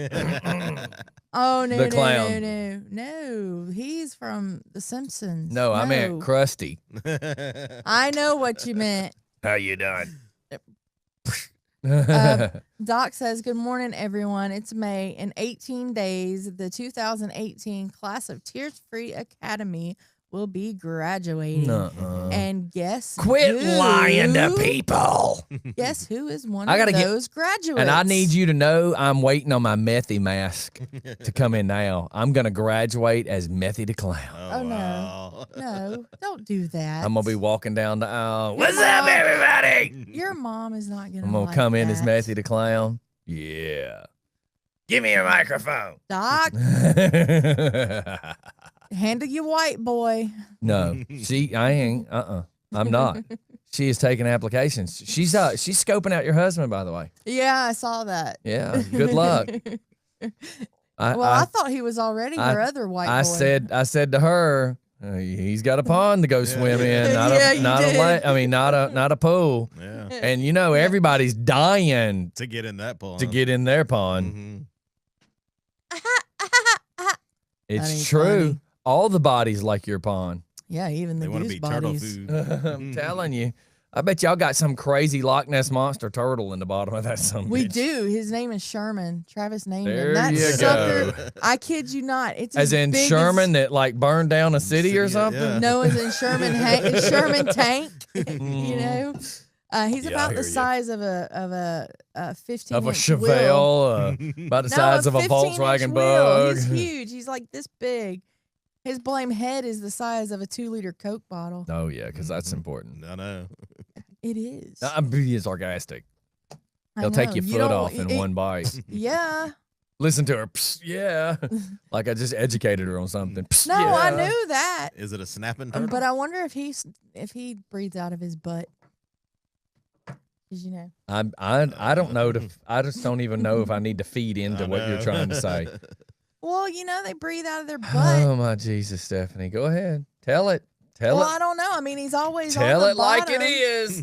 Oh no, the no, clown. no! He's from The Simpsons. No, I meant crusty. I know what you meant. How you doing? Doc says, "Good morning, everyone. It's May. In 18 days, the 2018 class of Tears Free Academy will be graduating. Nuh-uh. And guess Quit who? lying to people. Guess who is one I of gotta get- those graduates? And I need you to know I'm waiting on my Methy mask to come in now. I'm going to graduate as Methy the Clown. Oh, no. wow. No, don't do that. I'm going to be walking down the aisle. Your What's up, mom- everybody? Your mom is not gonna. I'm going to like come in as that. Methy the Clown. Yeah. Give me your microphone. Doc, handle your white boy. No, I ain't. I'm not. She is taking applications. She's scoping out your husband, by the way. Yeah, I saw that. Yeah. Good luck. I thought he was already her other white I boy. said to her, he's got a pond to go swim in, not Yeah, a you not a did. lake. I mean, not a pool. Yeah. And you know, everybody's dying To get in that pool. to get in their pond. Mhm. That It's ain't true. funny. All the bodies like your pond. Yeah, even the They want to goose be turtle bodies. food. I'm telling you. I bet y'all got some crazy Loch Ness monster turtle in the bottom of that son. We do. His name is Sherman. Travis named There him. That you sucker. go. I kid you not. It's As in big Sherman that like burned down a city or City, something. yeah. No, as in Sherman Tank. You know, he's Yeah, I about hear the ya. size of a 15 Of a inch wheel. Chevelle, about the size of a 15-inch Volkswagen wheel. Bug. He's huge. He's like this big. His blame head is the size of a 2-liter Coke bottle. Oh yeah, because that's important. I know. It is. I'm being sarcastic. I He'll take know. your You foot don't- off in it- one bite. Yeah. Listen to her. Psst, yeah. Like I just educated her on something. Psst, No, yeah. I knew that. Is it a snapping turtle? But I wonder if he breathes out of his butt. 'Cause, you know. I don't know. I just don't even know if I need to feed into I what you're know. trying to say. Well, you know, they breathe out of their butt. Oh my Jesus, Stephanie. Go ahead. Tell it. Tell Well, it. I don't know. I mean, he's always Tell on the it like bottom. it is.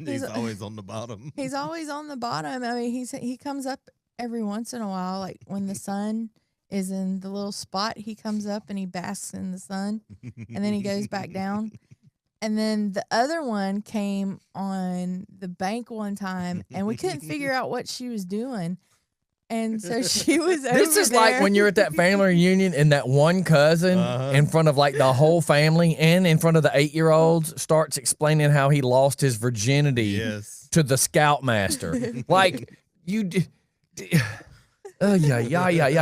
He's always on the bottom. He's always on the bottom. I mean, he comes up every once in a while, like when the sun is in the little spot. He comes up and he basks in the sun, and then he goes back down. And then the other one came on the bank one time, and we couldn't figure out what she was doing. And so she was over This is like there. when you're at that family reunion and that one cousin in front of like the whole family and in front of the 8-year-olds starts explaining how he lost his virginity to the scoutmaster. Like yeah.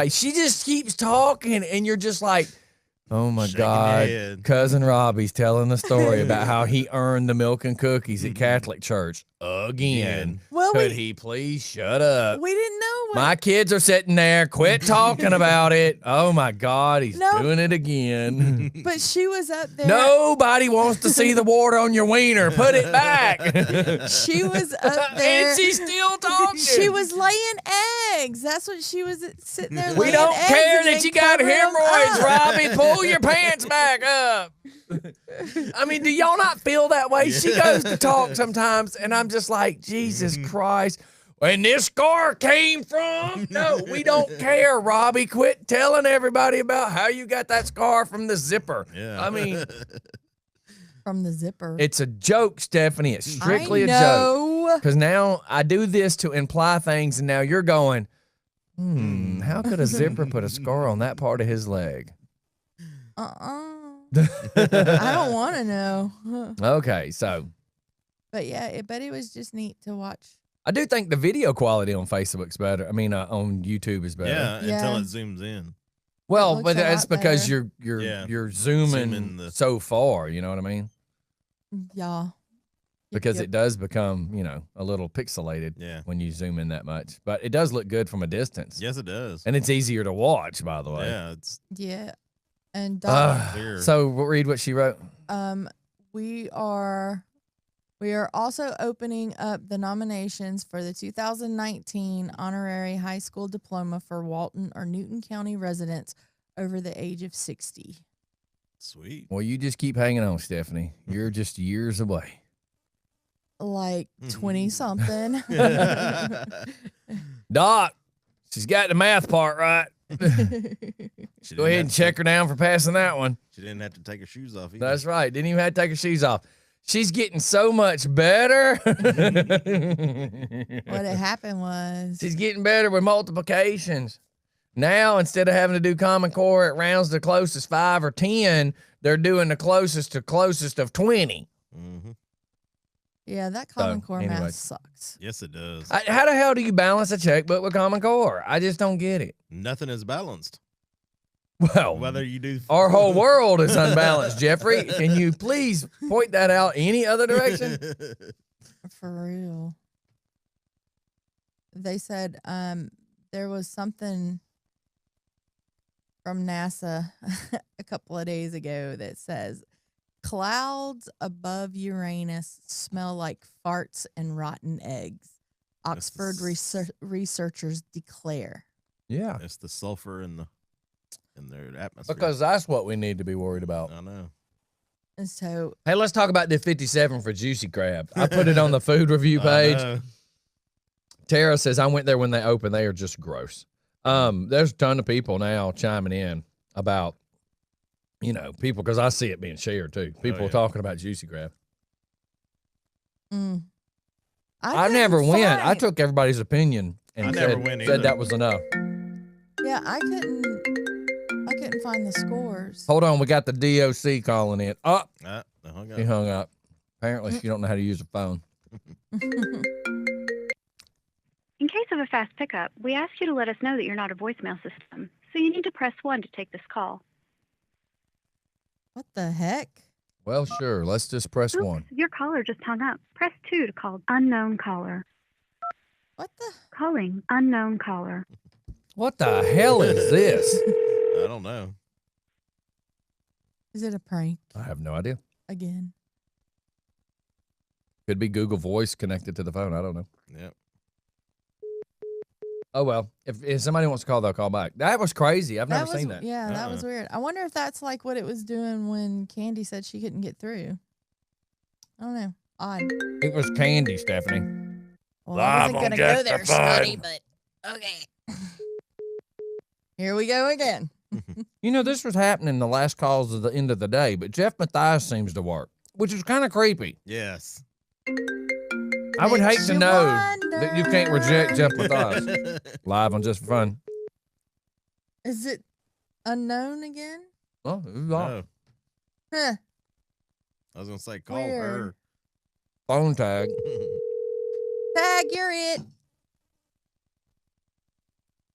She just keeps talking and you're just like, oh my God, Cousin Robbie's telling the story about how he earned the milk and cookies at Catholic church again. Well, Could he please shut up? We didn't know what. My kids are sitting there. Quit talking about it. Oh my God, he's doing it again. But she was up there. Nobody wants to see the water on your wiener. Put it back. She was up there. And she's still talking. She was laying eggs. That's what she was sitting there laying We don't eggs care and that then you got covering 'em hemorrhoids, up. Robbie. Pull your pants back up. I mean, do y'all not feel that way? She goes to talk sometimes, and I'm just like, Jesus Christ. And this scar came from? No, we don't care, Robbie. Quit telling everybody about how you got that scar from the zipper. Yeah. I mean, from the zipper. it's a joke, Stephanie. It's strictly I a know. joke. Because now I do this to imply things, and now you're going, how could a zipper put a scar on that part of his leg? I don't want to know. Okay, so But yeah, but it was just neat to watch. I do think the video quality on Facebook's better. I mean, on YouTube is better. Yeah, Yeah. until it zooms in. Well, It but looks a that's lot because better. you're zooming Zooming the- so far. You know what I mean? Yeah. Because Yep. it does become a little pixelated when you zoom in that much. But it does look good from a distance. Yes, it does. And it's easier to watch, by the way. Yeah, it's Yeah. And Doc, clear. So read what she wrote. we are also opening up the nominations for the 2019 honorary high school diploma for Walton or Newton County residents over the age of 60. Sweet. Well, you just keep hanging on, Stephanie. You're just years away. Like 20 something. Doc, she's got the math part right. She Go didn't ahead have and to check her down for passing that one. She didn't have to take her shoes off either. That's right. Didn't even have to take her shoes off. She's getting so much better. What had happened was She's getting better with multiplications. Now, instead of having to do Common Core at rounds the closest 5 or 10, they're doing the closest of 20. Mm-hmm. yeah, that Common Core anyway. math sucks. Yes, it does. How the hell do you balance a checkbook with Common Core? I just don't get it. Nothing is balanced. Well, Whether you do our whole world is unbalanced, Jeffrey. Can you please point that out any other direction? For real. They said there was something from NASA a couple of days ago that says clouds above Uranus smell like farts and rotten eggs. Oxford researchers declare. Yeah. It's the sulfur in their atmosphere. Because that's what we need to be worried about. I know. And so Hey, let's talk about the 57 for Juicy Crab. I put it on the food review page. Tara says, I went there when they opened. They are just gross. There's a ton of people now chiming in about, people, because I see it being shared too. People are talking about Juicy Crab. I never went. I took everybody's opinion and said that was enough. Yeah, I couldn't find the scores. Hold on, we got the DOC calling in. Oh, hung he hung up. Apparently, she don't know how to use a phone. In case of a fast pickup, we ask you to let us know that you're not a voicemail system, so you need to press 1 to take this call. What the heck? Well, sure. Let's just press 1. Your caller just hung up. Press 2 to call unknown caller. What the? Calling unknown caller. What the hell is this? I don't know. Is it a prank I have no idea. again? Could be Google Voice connected to the phone. I don't know. Yep. Oh, well. If somebody wants to call, they'll call back. That was crazy. I've never seen that. Yeah, that was weird. I wonder if that's like what it was doing when Candy said she couldn't get through. I don't know. Odd. It was Candy, Stephanie. Well, I wasn't going to go there, Scotty, but okay. Here we go again. This was happening the last calls of the end of the day, but Jeff Mathias seems to work. which is kind of creepy. Yes. I would hate Makes to you know that you can't reject Jeff wonder. Matthias live on Just for Fun. Is it unknown again? Oh, who's on? Oh, Huh. I was gonna say call Weird. Phone tag. Tag, you're it.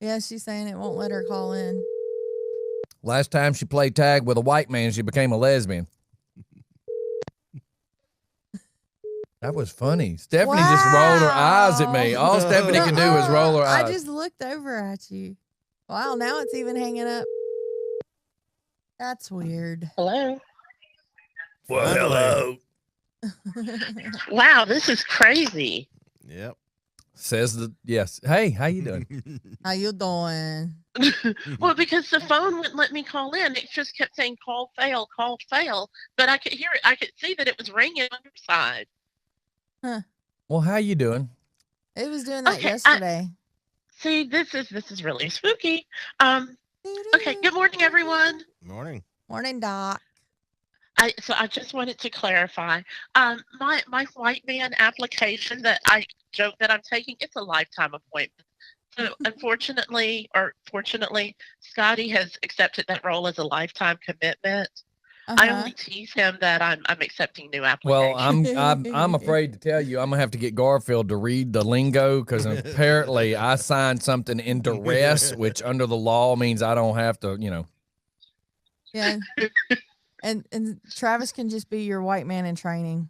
Yeah, she's saying it won't let her call in. Last time she played tag with a white man, she became a lesbian. That was funny. Stephanie just rolled her eyes at me. All Stephanie can do is roll her eyes. I just looked over at you. Wow, now it's even hanging up. That's weird. Hello. Well, her. Wow, this is crazy. Yep. Says the yes. Hey, how you doing? How you doing? Well, because the phone wouldn't let me call in. It just kept saying call fail. But I could hear it. I could see that it was ringing on your side. Huh. Well, how you doing? It was doing that Okay, yesterday. See, this is really spooky. Okay, good morning, everyone. Morning. Morning, Doc. So I just wanted to clarify. My white man application that I joke that I'm taking, it's a lifetime appointment. So unfortunately, or fortunately, Scotty has accepted that role as a lifetime commitment. I only tease him that I'm accepting new applications. Well, I'm afraid to tell you, I'm gonna have to get Garfield to read the lingo because apparently I signed something in duress, which under the law means I don't have to, Yeah. And Travis can just be your white man in training.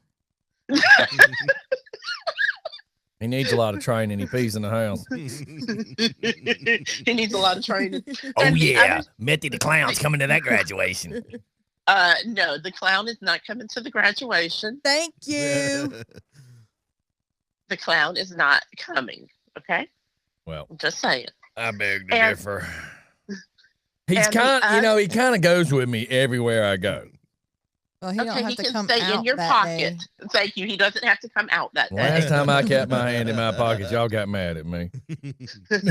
He needs a lot of training. He pees in the house. He needs a lot of training. Oh yeah, Methy the clown's coming to that graduation. No, the clown is not coming to the graduation. Thank you. The clown is not coming. Okay. Well, I'm just saying. I beg to And- differ. He's and the kind, he kind of goes with me everywhere I go. Well, he don't Okay, have he to can come stay out in your that pocket. day. Thank you. He doesn't have to come out that day. Last time I kept my hand in my pocket, y'all got mad at me. And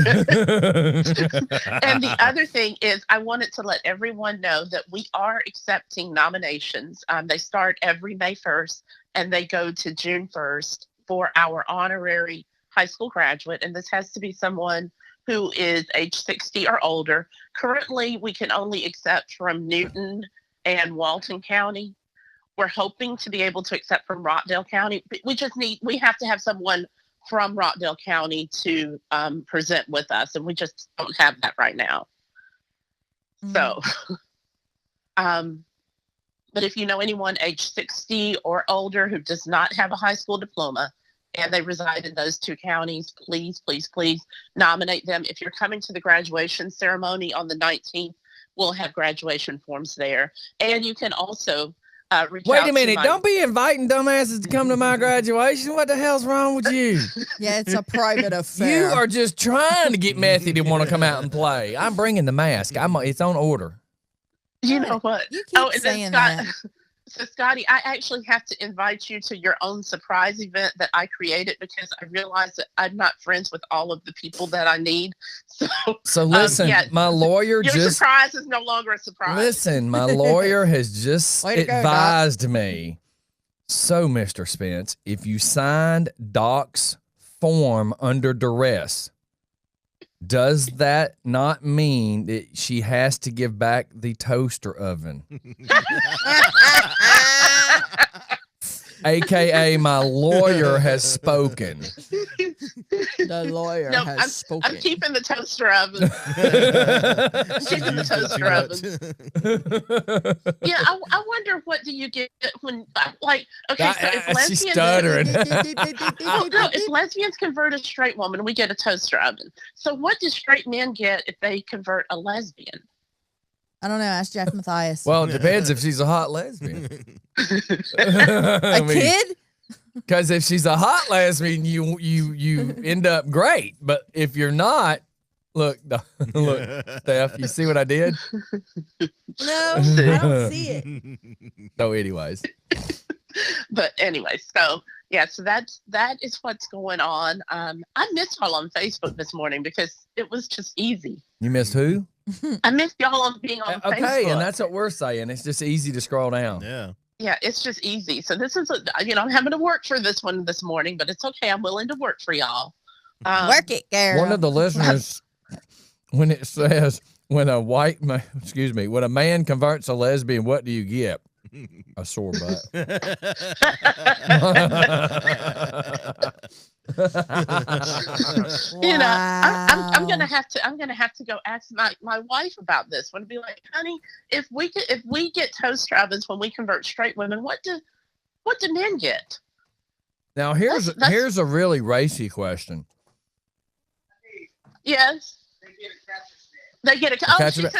the other thing is, I wanted to let everyone know that we are accepting nominations. They start every May 1st and they go to June 1st for our honorary high school graduate. And this has to be someone who is age 60 or older. Currently, we can only accept from Newton and Walton County. We're hoping to be able to accept from Rockdale County. But we have to have someone from Rockdale County to present with us, and we just don't have that right now. So, but if you know anyone age 60 or older who does not have a high school diploma and they reside in those two counties, please, please, please nominate them. If you're coming to the graduation ceremony on the 19th, we'll have graduation forms there. And you can also reach out Wait a to minute. my- Don't be inviting dumbasses to come to my graduation. What the hell's wrong with you? Yeah, it's a private You affair. are just trying to get Methy to want to come out and play. I'm bringing the mask. It's on order. You know what? You keep and then saying Scott, that. So Scotty, I actually have to invite you to your own surprise event that I created because I realized that I'm not friends with all of the people that I need. So listen, yeah, my lawyer your just surprise is no longer a surprise. listen. My lawyer has just Way to go, Doc. advised me. So, Mr. Spence, if you signed Doc's form under duress, does that not mean that she has to give back the toaster oven? AKA, my lawyer has spoken. The lawyer No, has I'm spoken. keeping the toaster oven. I'm keeping the toaster oven. Yeah, I wonder what do you get when okay, so if She's lesbians stuttering. Oh, no, if lesbians convert a straight woman, we get a toaster oven. So what do straight men get if they convert a lesbian? I don't know. Ask Jeff Matthias. Well, it depends if she's a hot lesbian. A kid? Because if she's a hot lesbian, you end up great. But if you're not, look, Steph, you see what I did? No, I don't see it. So, anyways. But anyway, so yeah, so that is what's going on. I missed y'all on Facebook this morning because it was just easy. You missed who? I missed y'all on being on Okay, Facebook. and that's what we're saying. It's just easy to scroll down. Yeah. Yeah, it's just easy. So this is, I'm having to work for this one this morning, but it's okay. I'm willing to work for y'all. Work it, girl. One of the listeners, when it says, when a man converts a lesbian, what do you get? A sore butt. I'm gonna have to go ask my wife about this one and be like, honey, if we get toe strappers when we convert straight women, what do men get? Now here's a really racy question. Yes. They get a catcher's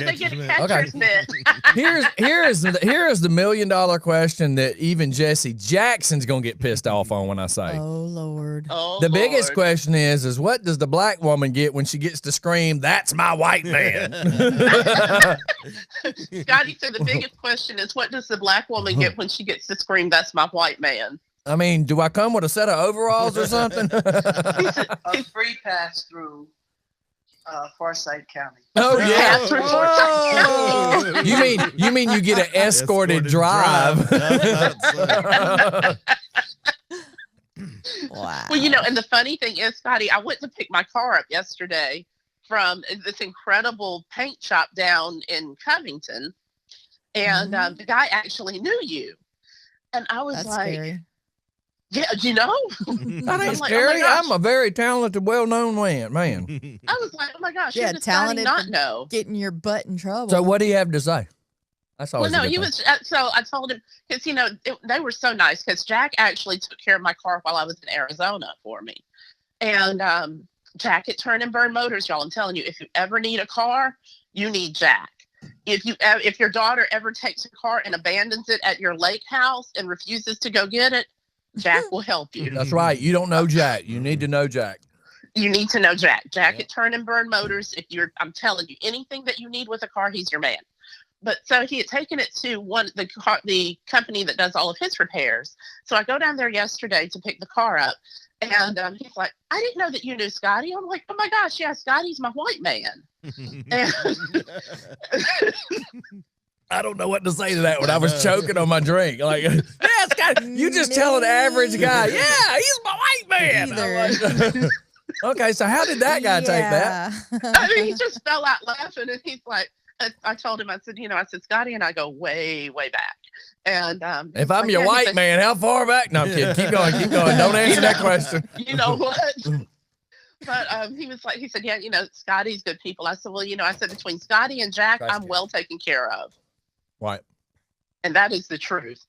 mitt. Here is the $1 million question that even Jesse Jackson's gonna get pissed off on when I say. Oh Lord. The biggest question is what does the black woman get when she gets to scream, "That's my white man"? Scotty said the biggest question is what does the black woman get when she gets to scream, "That's my white man"? I mean, do I come with a set of overalls or something? A free pass through Forsyth County. Oh yeah. Oh. You mean you get an escorted drive? Wow. Well, and the funny thing is, Scotty, I went to pick my car up yesterday from this incredible paint shop down in Covington, and the guy actually knew you, and I was scary. Yeah, That ain't scary. I'm a very talented, well-known man. I was like, oh my gosh, Yeah, does talented. Scotty not know. Getting your butt in trouble. So what do you have to say? That's always Well, no, he was. So I told him because they were so nice because Jack actually took care of my car while I was in Arizona for me, and Jack at Turn and Burn Motors, y'all. I'm telling you, if you ever need a car, you need Jack. If your daughter ever takes a car and abandons it at your lake house and refuses to go get it, Jack will help you. That's right. You don't know Jack. You need to know Jack. You need to know Jack. Jack at Turn and Burn Motors. I'm telling you, anything that you need with a car, he's your man. But so he had taken it to the company that does all of his repairs. So I go down there yesterday to pick the car up, and he's like, "I didn't know that you knew Scotty." I'm like, "Oh my gosh, yeah, Scotty's my white man." I don't know what to say to that when I was choking on my drink. Like, yeah, Scott, you just tell an average guy, yeah, he's my white man. Like, okay, so how did that guy take that? I mean, he just fell out laughing, and he's like, I told him, I said, Scotty and I go way, way back. And if I'm your white man, how far back? No, I'm kidding. Keep going. Don't answer that question. You know what? But he said, yeah, Scotty's good people. I said, well, I said between Scotty and Jack, I'm well taken care of. Right. And that is the truth.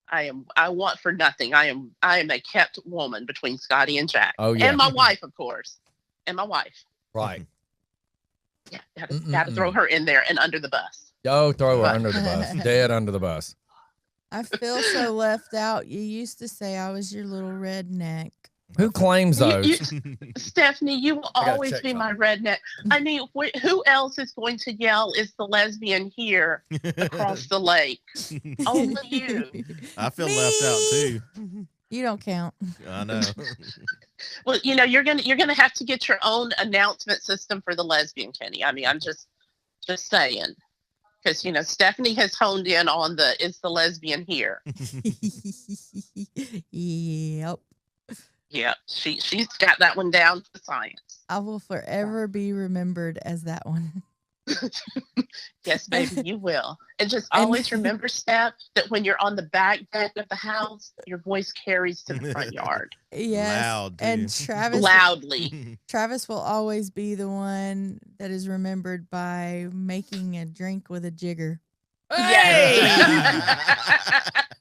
I want for nothing. I am a kept woman between Scotty and Jack. Oh, yeah. And my wife, of course. And my wife. Right. Yeah. Got to throw her in there and under the bus. Oh, throw her under the bus. Dead under the bus. I feel so left out. You used to say I was your little redneck. Who claims those? Stephanie, you will always be my redneck. I mean, who else is going to yell, "Is the lesbian here?" across the lake? Only you. I feel left out too. You don't count. I know. Well, you're gonna have to get your own announcement system for the lesbian, Kenny. I mean, I'm just saying. Because, Stephanie has honed in on "Is the lesbian here?" Yep. Yeah, she's got that one down to science. I will forever be remembered as that one. Yes, baby, you will. And just always remember, Steph, that when you're on the back deck of the house, your voice carries to the front yard. Yes. Loud, and Travis loudly. Travis will always be the one that is remembered by making a drink with a jigger. Hey!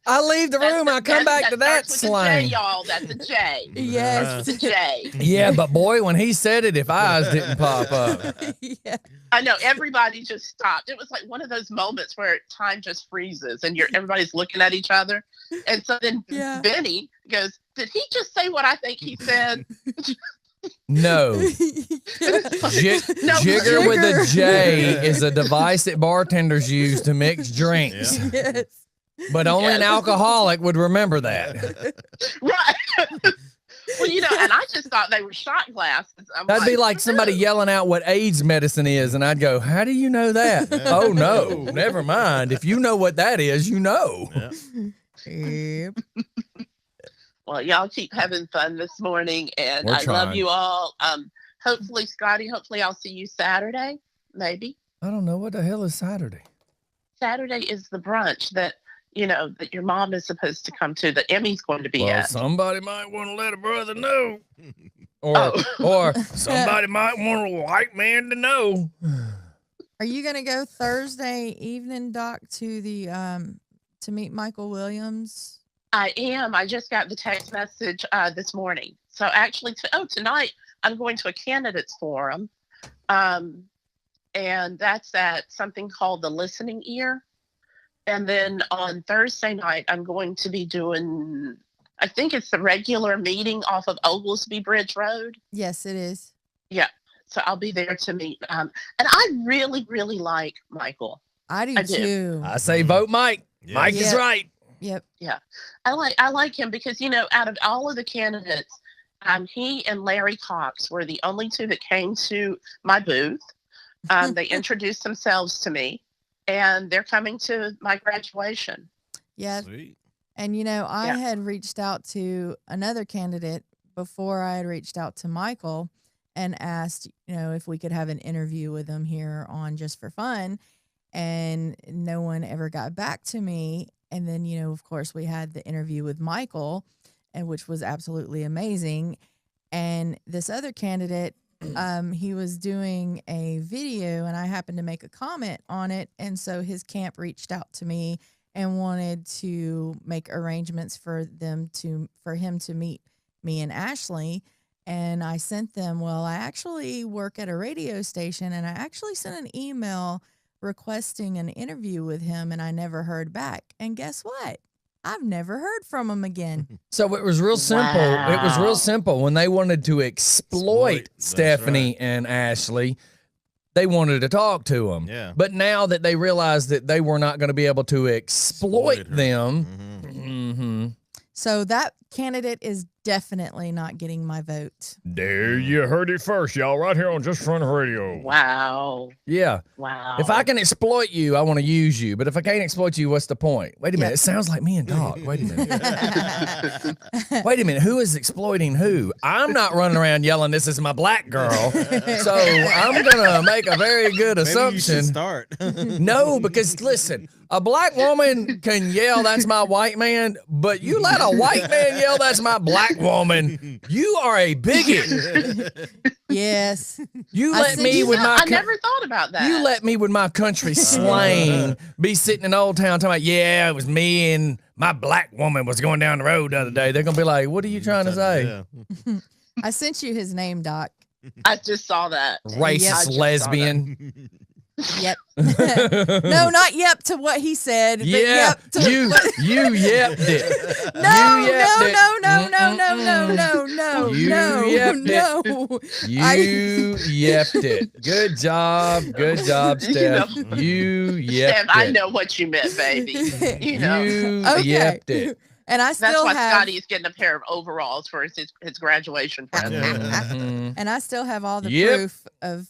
I leave the room. I come back to that slang. Y'all, that's a J. Yes, it's a J. Yeah, but boy, when he said it, if eyes didn't pop up. Yeah. I know, everybody just stopped. It was like one of those moments where time just freezes and everybody's looking at each other. And so then Benny goes, "Did he just say what I think he said?" No. Jigger with a J is a device that bartenders use to mix drinks. Yeah. Yes. But only an alcoholic would remember that. Right. Well, and I just thought they were shot glasses. That'd be like somebody yelling out what AIDS medicine is, and I'd go, "How do you know that?" Oh no, never mind. If you know what that is, you know. Yep. Well, y'all keep having fun this morning, and We're I love trying. you all. Hopefully, Scotty, I'll see you Saturday, maybe. I don't know what the hell is Saturday. Saturday is the brunch that that your mom is supposed to come to, that Emmy's going to be Well, at. somebody might want to let a brother know, or somebody might want a white man to know. Are you gonna go Thursday evening, Doc, to the to meet Michael Williams? I am. I just got the text message this morning. So actually, tonight I'm going to a candidates forum, and that's at something called the Listening Ear. And then on Thursday night, I'm going to be doing, I think it's the regular meeting off of Oglesby Bridge Road. Yes, it is. Yeah. So I'll be there to meet. And I really, really like Michael. I do too. I say vote Mike. Yeah. Mike is right. Yep. Yeah. I like him because, out of all of the candidates, he and Larry Cox were the only two that came to my booth. They introduced themselves to me, and they're coming to my graduation. Yeah. Sweet. And I had reached out to another candidate before I had reached out to Michael and asked, if we could have an interview with him here on Just for Fun. And no one ever got back to me. And then, of course, we had the interview with Michael, and which was absolutely amazing. And this other candidate, he was doing a video, and I happened to make a comment on it. And so his camp reached out to me and wanted to make arrangements for him to meet me and Ashley. And I sent them, I actually work at a radio station, and I actually sent an email requesting an interview with him, and I never heard back. And guess what? I've never heard from him again. So it was real simple. Wow. It was real simple. When they wanted to exploit That's Stephanie and Ashley, they wanted to talk to them. Yeah. But now that they realized that they were not going to be able to exploit Exploit her. them, Mhm. So that candidate is definitely not getting my vote. there you heard it first, y'all, right here on Just Front Radio. Wow. Yeah. Wow. If I can exploit you, I want to use you. But if I can't exploit you, what's the point? Wait a minute. It sounds like me and Doc. Wait a minute. Wait a minute. Who is exploiting who? I'm not running around yelling, "This is my black girl." So I'm going to make a very good Maybe you should assumption. start. No, because listen, a black woman can yell, "That's my white man," but you let a white man yell, "That's my black woman," you are a bigot. Yes. You I let see me you- with my I never thought about that. you let me with my country slang be sitting in Old Town talking about, "Yeah, it was me and my black woman was going down the road the other day." They're gonna be like, "What are you trying to say?" Yeah. I sent you his name, Doc. I just saw that. I Racist just saw lesbian. Yep. No, not yep to what he said. But Yeah, yep to you what- yepped it. No, You yepped it. no. You yepped it. No. You yepped it. Good job, Steph. You yepped Steph, I it. know what you meant, baby. You Okay. yepped it. And I That's still why have Scotty is getting a pair of overalls for his graduation present. Mhm. and I still have all the Yep. proof of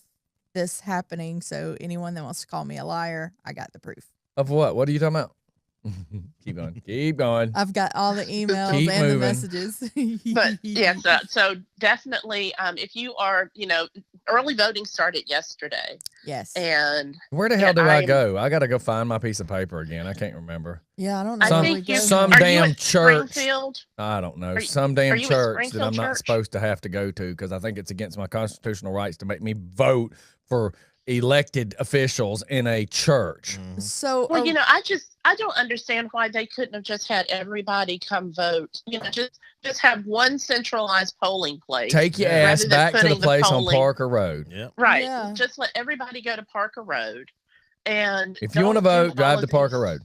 this happening. So anyone that wants to call me a liar, I got the proof. Of what? What are you talking about? Keep going. Keep going. I've got all the emails Keep and moving. the messages. But yeah, so definitely, if you are, early voting started yesterday, Yes. and Where the hell do I I'm- go? I got to go find my piece of paper again. I can't remember. Yeah, I don't know. I Some- where we think go. you some are damn you at church. Springfield? I don't know. Are you- Some damn are you at church that Springfield I'm not Church? supposed to have to go to because I think it's against my constitutional rights to make me vote for elected officials in a church. So Well, I don't understand why they couldn't have just had everybody come vote. Just have one centralized polling place. Take your rather ass than back to the putting place on polling- Parker Road. Yep. Right. Yeah. Just let everybody go to Parker Road. And If you want to don't do vote, drive all to of Parker these- Road.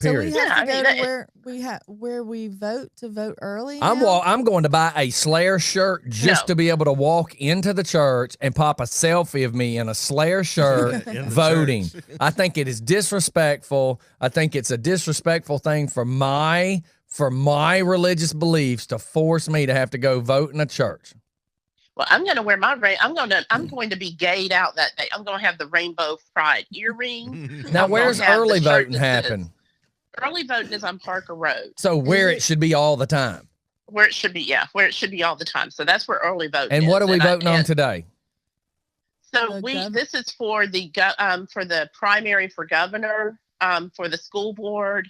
So we Period. have Yeah, to I go mean, to where we vote to vote early. I'm now? I'm going to buy a Slayer shirt just No. to be able to walk into the church and pop a selfie of me in a Slayer shirt In the voting. church. I think it is disrespectful. I think it's a disrespectful thing for my for my religious beliefs to force me to have to go vote in a church. Well, I'm going to wear my I'm going to be gayed out that day. I'm going to have the rainbow pride earring. Now, I'm where's gonna have early the shirt voting that happen? says- Early voting is on Parker Road. So where it should be all the time. Where it should be, yeah, where it should be all the time. So that's where early voting And is. what are we voting on today? So this is for the primary for governor, for the school board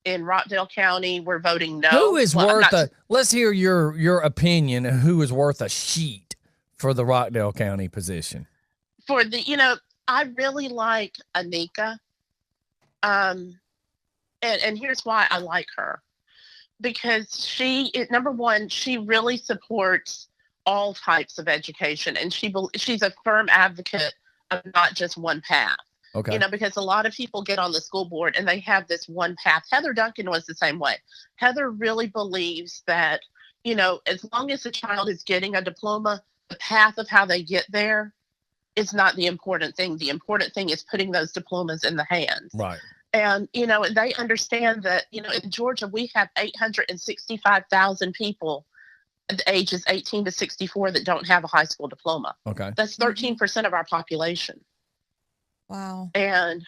in Rockdale County. We're voting no. Who is Well, I'm worth not- let's hear your opinion of who is worth a sheet for the Rockdale County position. For the, I really like Anika. And here's why I like her. Because number one, she really supports all types of education, and she's a firm advocate of not just one path. Okay. Because a lot of people get on the school board and they have this one path. Heather Duncan was the same way. Heather really believes that, as long as a child is getting a diploma, the path of how they get there is not the important thing. The important thing is putting those diplomas in the hands. Right. And, they understand that, in Georgia, we have 865,000 people at the ages 18 to 64 that don't have a high school diploma. Okay. That's 13% of our population. Wow. And,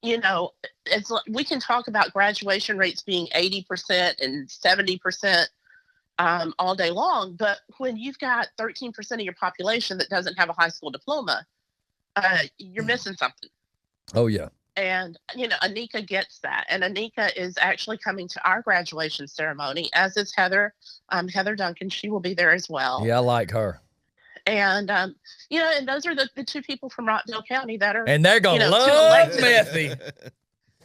we can talk about graduation rates being 80% and 70% all day long. But when you've got 13% of your population that doesn't have a high school diploma, you're missing something. Oh, yeah. And, Anika gets that. And Anika is actually coming to our graduation ceremony, as is Heather. Heather Duncan, she will be there as well. Yeah, I like her. And, and those are the two people from Rockdale County that are. And they're going to love Methy.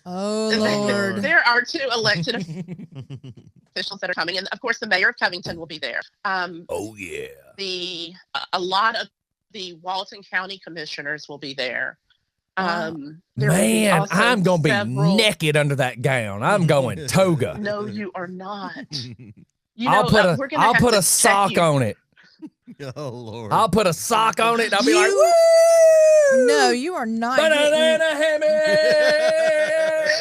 Oh, Lord. There are two elected officials that are coming. And, of course, the mayor of Covington will be there. Oh, yeah. A lot of the Walton County commissioners will be there. Man, I'm going to be naked under that gown. I'm going toga. No, you are not. I'll put a sock on it. Oh, Lord. I'll put a sock on it and I'll be like, woo! No, you are not.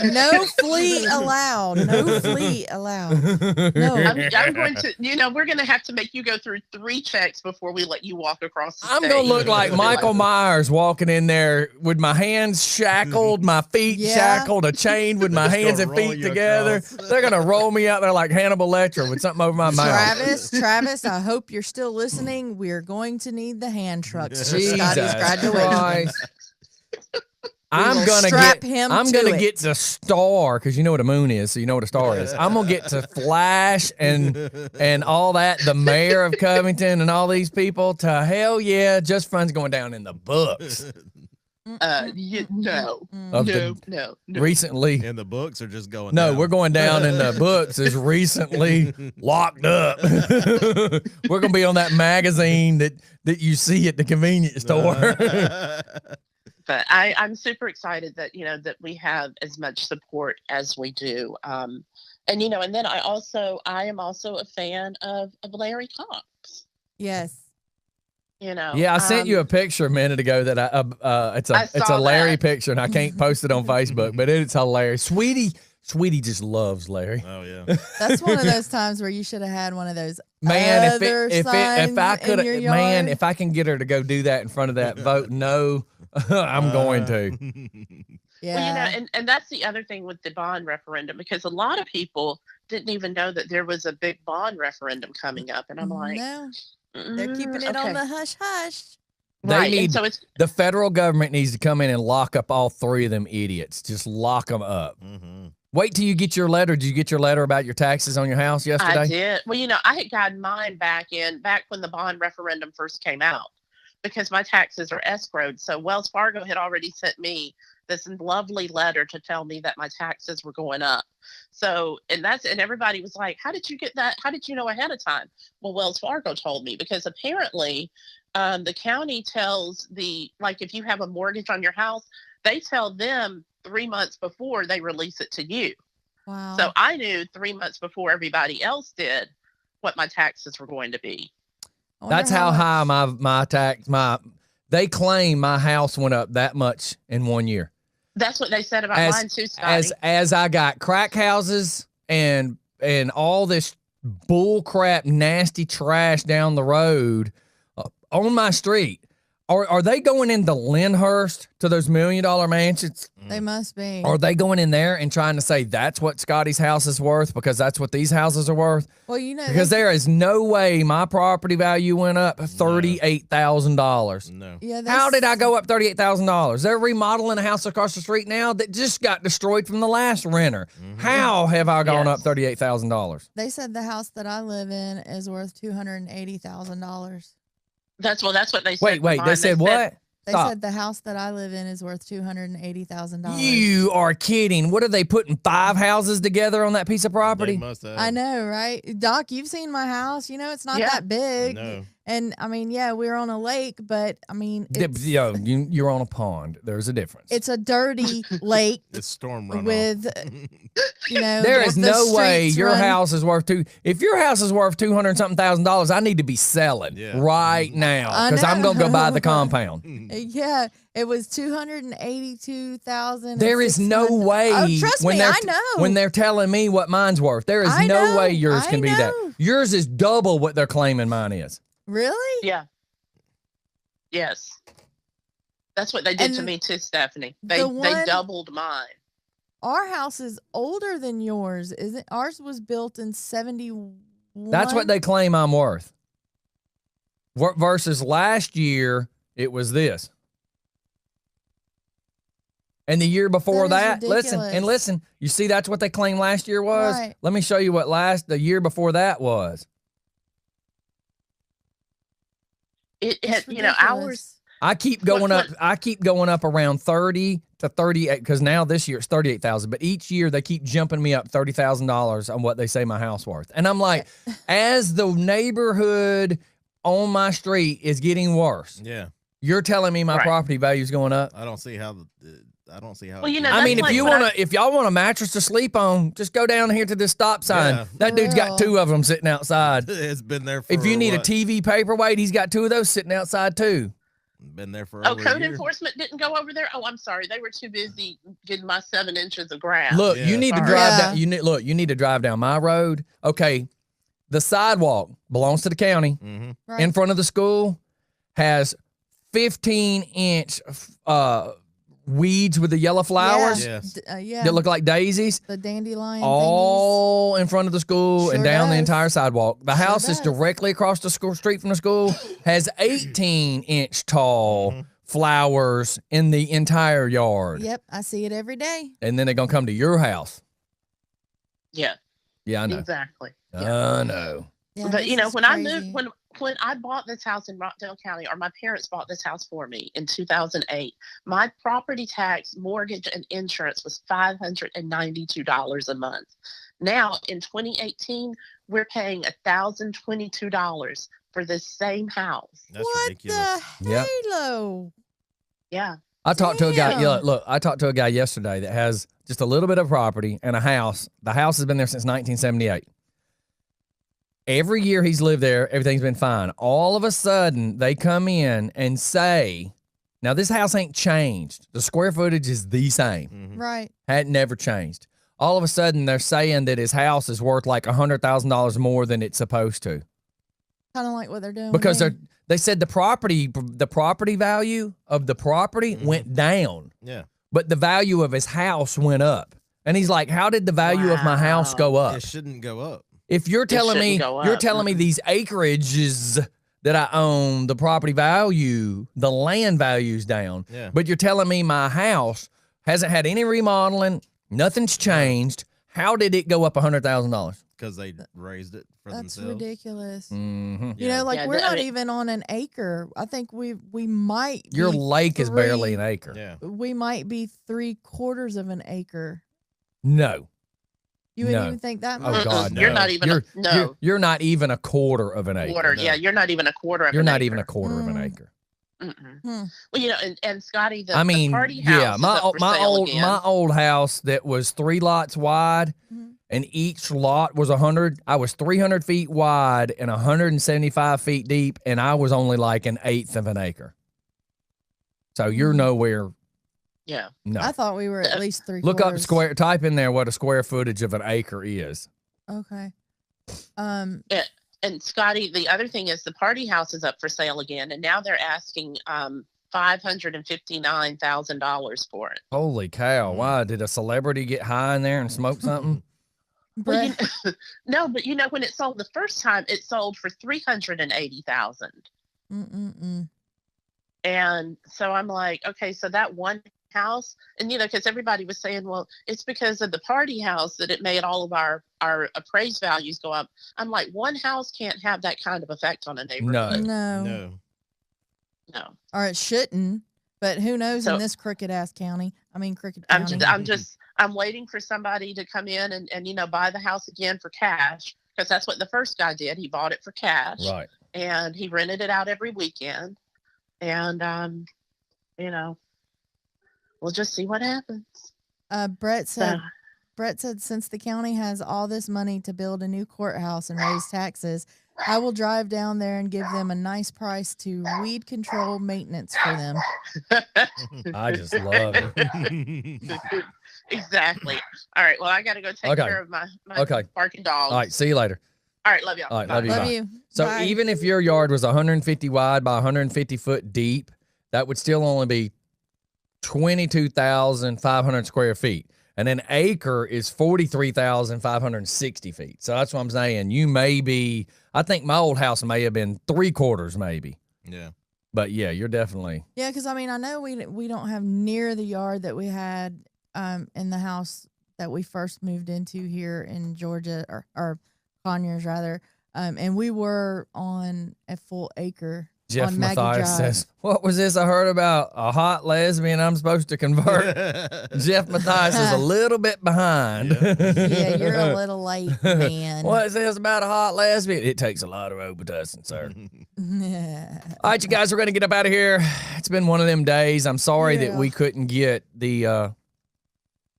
No flea allowed. No flea allowed. No. I'm going to, we're going to have to make you go through 3 checks before we let you walk across the stage. I'm going to look like Michael Myers walking in there with my hands shackled, my feet shackled, a chain with my hands and feet together. They're going to roll me out there like Hannibal Lecter with something over my mouth. Travis, I hope you're still listening. We're going to need the hand trucks for Jesus Scotty's graduation. Christ. I'm gonna get the star, because you know what a moon is, so you know what a star is. I'm gonna get to Flash and all that, the mayor of Covington and all these people. To hell yeah, Just Friends going down in the books. No. Recently, and the books are just going. No, down. we're going down in the books as recently locked up. We're gonna be on that magazine that you see at the convenience store. But I'm super excited that, that we have as much support as we do. And then I am also a fan of Larry Cox. Yes. Yeah, I sent you a picture a minute ago that it's a Larry picture, and I can't post it on Facebook, but it's hilarious. Sweetie just loves Larry. Oh yeah. That's one of those times where you should have had one of those man. If I can get her to go do that in front of that vote, no, I'm going to. Yeah. Well, and that's the other thing with the bond referendum, because a lot of people didn't even know that there was a big bond referendum coming up, and I'm like, no, they're keeping it on the hush hush. The federal government needs to come in and lock up all 3 of them idiots. Just lock them up. Mm-hmm. Wait till you get your letter. Did you get your letter about your taxes on your house yesterday? I did. Well, I had gotten mine back when the bond referendum first came out, because my taxes are escrowed. So Wells Fargo had already sent me this lovely letter to tell me that my taxes were going up. So, and everybody was like, how did you get that? How did you know ahead of time? Well, Wells Fargo told me, because apparently the county tells if you have a mortgage on your house, they tell them 3 months before they release it to you. Wow. So I knew 3 months before everybody else did what my taxes were going to be. That's how high they claim my house went up that much in 1 year. That's what they said about mine too, Scotty. As I got crack houses and and all this bull crap, nasty trash down the road on my street. Are they going into Lyndhurst to those $1 million mansions? They must be. Are they going in there and trying to say that's what Scotty's house is worth because that's what these houses are worth? Well, you know, Because there is no way my property value went up $38,000. No. Yeah, How did I go up $38,000? They're remodeling a house across the street now that just got destroyed from the last renter. How have I gone up $38,000? They said the house that I live in is worth $280,000. That's what they said. Wait, they said what? They Stop. said the house that I live in is worth $280,000. You are kidding. What are they putting 5 houses together on that piece of property? They must have. I know, right? Doc, you've seen my house. You know, it's not that big. No. And I mean, yeah, we're on a lake, but I mean, it's, Yo, you're on a pond. There's a difference. it's a dirty lake It's storm runoff. with, you know, There is the no way streets your run- house is worth if your house is worth $200,000, I need to be selling right now I because I'm going to go buy know. the compound. Yeah, it was $282,000. There is no way. Oh, trust me, I know. When they're telling me what mine's worth, there is I no know, way yours I can be that. know. Yours is double what they're claiming mine is. Really? Yeah. Yes. That's what they did And to me too, Stephanie. They the one- doubled mine. Our house is older than yours, isn't? Ours was built in 71. That's what they claim I'm worth. Versus last year, it was this. And the year before That is that, ridiculous. listen, you see that's what they claimed last year was? Right. Let me show you what the year before that was. It It's had, you know, ours. I keep going up around 30 to 38 because now this year it's 38,000, but each year they keep jumping me up $30,000 on what they say my house worth. And I'm like, as the neighborhood on my street is getting worse. Yeah. You're telling me my Right. property value is going up? I don't see how. I don't see how. Well, you know, I mean, that's if you like want to, if y'all want a mattress to sleep on, just go down here to this stop sign. Yeah. That dude's got 2 of them sitting outside. It's been there for. If you need what? a TV paperweight, he's got 2 of those sitting outside too. Been there for. Oh, over a code year. enforcement didn't go over there. Oh, I'm sorry. They were too busy getting my 7 inches of grass. Look, you need to Sorry. drive Yeah. down. You need to drive down my road. Okay, the sidewalk belongs to the county. Mm-hmm. Right. In front of the school has 15-inch weeds with the yellow flowers Yes. Yeah. that look like daisies. The dandelion All in front of the school and Sure down the does. entire sidewalk. The Sure house is does. directly across the street from the school, has 18-inch tall flowers in the entire yard. thingies. Yep, I see it every day. And then they're going to come to your house. Yeah, Yeah, I know. exactly. I know. Yeah, But you this know, is when I crazy. moved, when I bought this house in Rockdale County, or my parents bought this house for me in 2008, my property tax, mortgage, and insurance was $592 a month. Now in 2018, we're paying $1,022 for this same house. That's what ridiculous. the Yep. halo? Yeah. I talked to a guy. Yeah, Damn. look, I talked to a guy yesterday that has just a little bit of property and a house. The house has been there since 1978. Every year he's lived there, everything's been fine. All of a sudden, they come in and say, now this house ain't changed. The square footage is the same. Mm-hmm. Right. Had never changed. All of a sudden, they're saying that his house is worth like $100,000 more than it's supposed to. Kind of like what they're doing. Because with me. they said the property value of the property went down, Yeah. but the value of his house went up. And he's like, how did the value of my house go up? It shouldn't go up. If you're telling me, shouldn't go you're up. telling me these acreages that I own, the property value, the land value's down, Yeah. but you're telling me my house hasn't had any remodeling, nothing's changed. How did it go up $100,000? Because they raised it for That's themselves. ridiculous. Mm-hmm. You know, like Yeah, we're I not mean- even on an acre. I think we might. Your be lake is barely an three- acre. Yeah. We might be 3/4 of an acre. No. You wouldn't No. even think that Oh much. God, no. You're not even you're not even a quarter of an acre. quarter. Yeah, you're not even a quarter of You're an not acre. even a quarter of an Mm. acre. Mm-mm. Hmm. Well, you know, and Scotty, the, I mean, the party house yeah, is my up for my sale old again. my old house that was 3 lots wide, Mhm. and each lot was 100. I was 300 feet wide and 175 feet deep, and I was only like an eighth of an acre. So you're Mhm. nowhere. Yeah. No. I thought we were at least 3/4. Look up type in there what a square footage of an acre is. Okay. And Scotty, the other thing is the party house is up for sale again, and now they're asking $559,000 for it. Holy cow! Why did a celebrity get high in there and smoke something? Well, no, but when it sold the first time, it sold for $380,000. And so I'm like, okay, so that one house, and because everybody was saying, well, it's because of the party house that it made all of our appraised values go up. I'm like, one house can't have that kind of effect on a neighborhood. No. Or it shouldn't, but who knows in this crooked ass county? I mean, crooked county. I'm waiting for somebody to come in and buy the house again for cash, because that's what the first guy did. He bought it for cash, right? And he rented it out every weekend, and we'll just see what happens. Brett said since the county has all this money to build a new courthouse and raise taxes, I will drive down there and give them a nice price to weed control maintenance for them. I just love it. Exactly. All right. Well, I got to go take care of my barking dogs. All right. See you later. All right. Love y'all. All right. Bye. Love you. So even if your yard was 150 wide by 150 foot deep, that would still only be 22,500 square feet. And an acre is 43,560 feet. So that's what I'm saying. You may be, I think my old house may have been 3/4 maybe. Yeah. But yeah, you're definitely. Yeah, because I mean, I know we don't have near the yard that we had in the house that we first moved into here in Georgia, or Conyers rather. And we were on a full acre. Jeff on Maggie Mathias Drive. says, what was this I heard about? A hot lesbian I'm supposed to convert? Jeff Mathias is a little bit behind. Yeah, you're a little late, man. What is this about a hot lesbian? It takes a lot of Robitussin, sir. All right, you guys, we're going to get up out of here. It's been one of them days. I'm sorry that we couldn't get the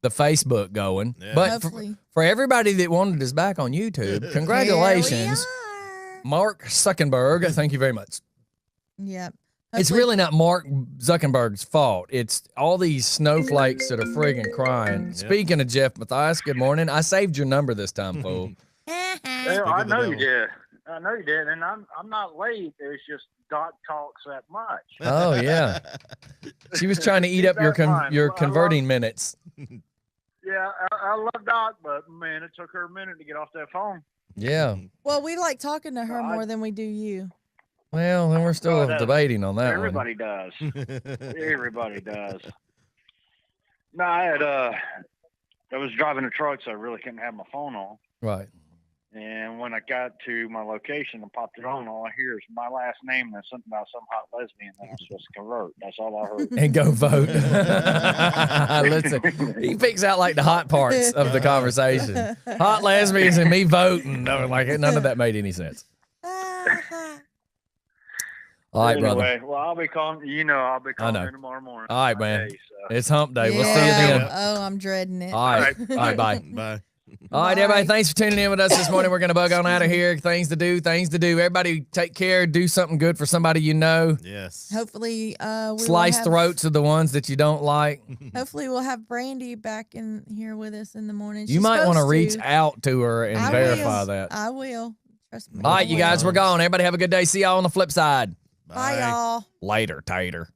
Facebook going. Yeah. But for everybody that wanted us back on YouTube, congratulations. Mark Zuckerberg, thank you very much. Yep. It's really not Mark Zuckerberg's fault. It's all these snowflakes that are friggin' crying. Yep. Speaking of Jeff Mathias, good morning. I saved your number this time, fool. Well, I know you did. I know you did, and I'm not late. It's just Doc talks that much. Oh yeah, she was trying to eat up your converting minutes. Yeah, I love Doc, but man, it took her a minute to get off that phone. Yeah. Well, we like talking to her more than we do you. Well, then we're still debating on that Everybody does. Everybody does. No, I was driving a truck, so I really couldn't have my phone on. Right. And when I got to my location and popped it on, all I hear is my last name and something about some hot lesbian that I'm supposed to convert. That's all I heard. And go vote. Listen, he picks out like the hot parts of the conversation. Hot lesbians and me voting. No, like none of that made any sense. All right, anyway, brother. Well, I'll be calling. I'll be calling in tomorrow morning. All right, man. Day, so. It's hump day. We'll see you then. Oh, I'm dreading it. All right. All right, bye. Bye. All right, everybody, thanks for tuning in with us this morning. We're going to bug on out of here. Things to do. Everybody take care. Do something good for somebody you know. Yes. Hopefully, Slice throats of the ones that you don't like. Hopefully, we'll have Brandy back in here with us in the morning. You might want to reach out to her and verify that. I will. Trust me. All right, you guys, we're gone. Everybody have a good day. See y'all on the flip side. Bye y'all. Later, tater.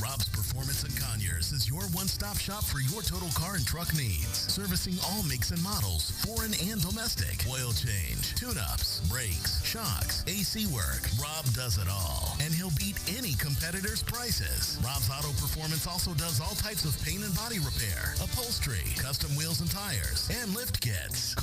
Rob's Performance in Conyers is your one-stop shop for your total car and truck needs. Servicing all makes and models, foreign and domestic. Oil change, tune-ups, brakes, shocks, AC work. Rob does it all, and he'll beat any competitor's prices. Rob's Auto Performance also does all types of paint and body repair, upholstery, custom wheels and tires, and lift kits.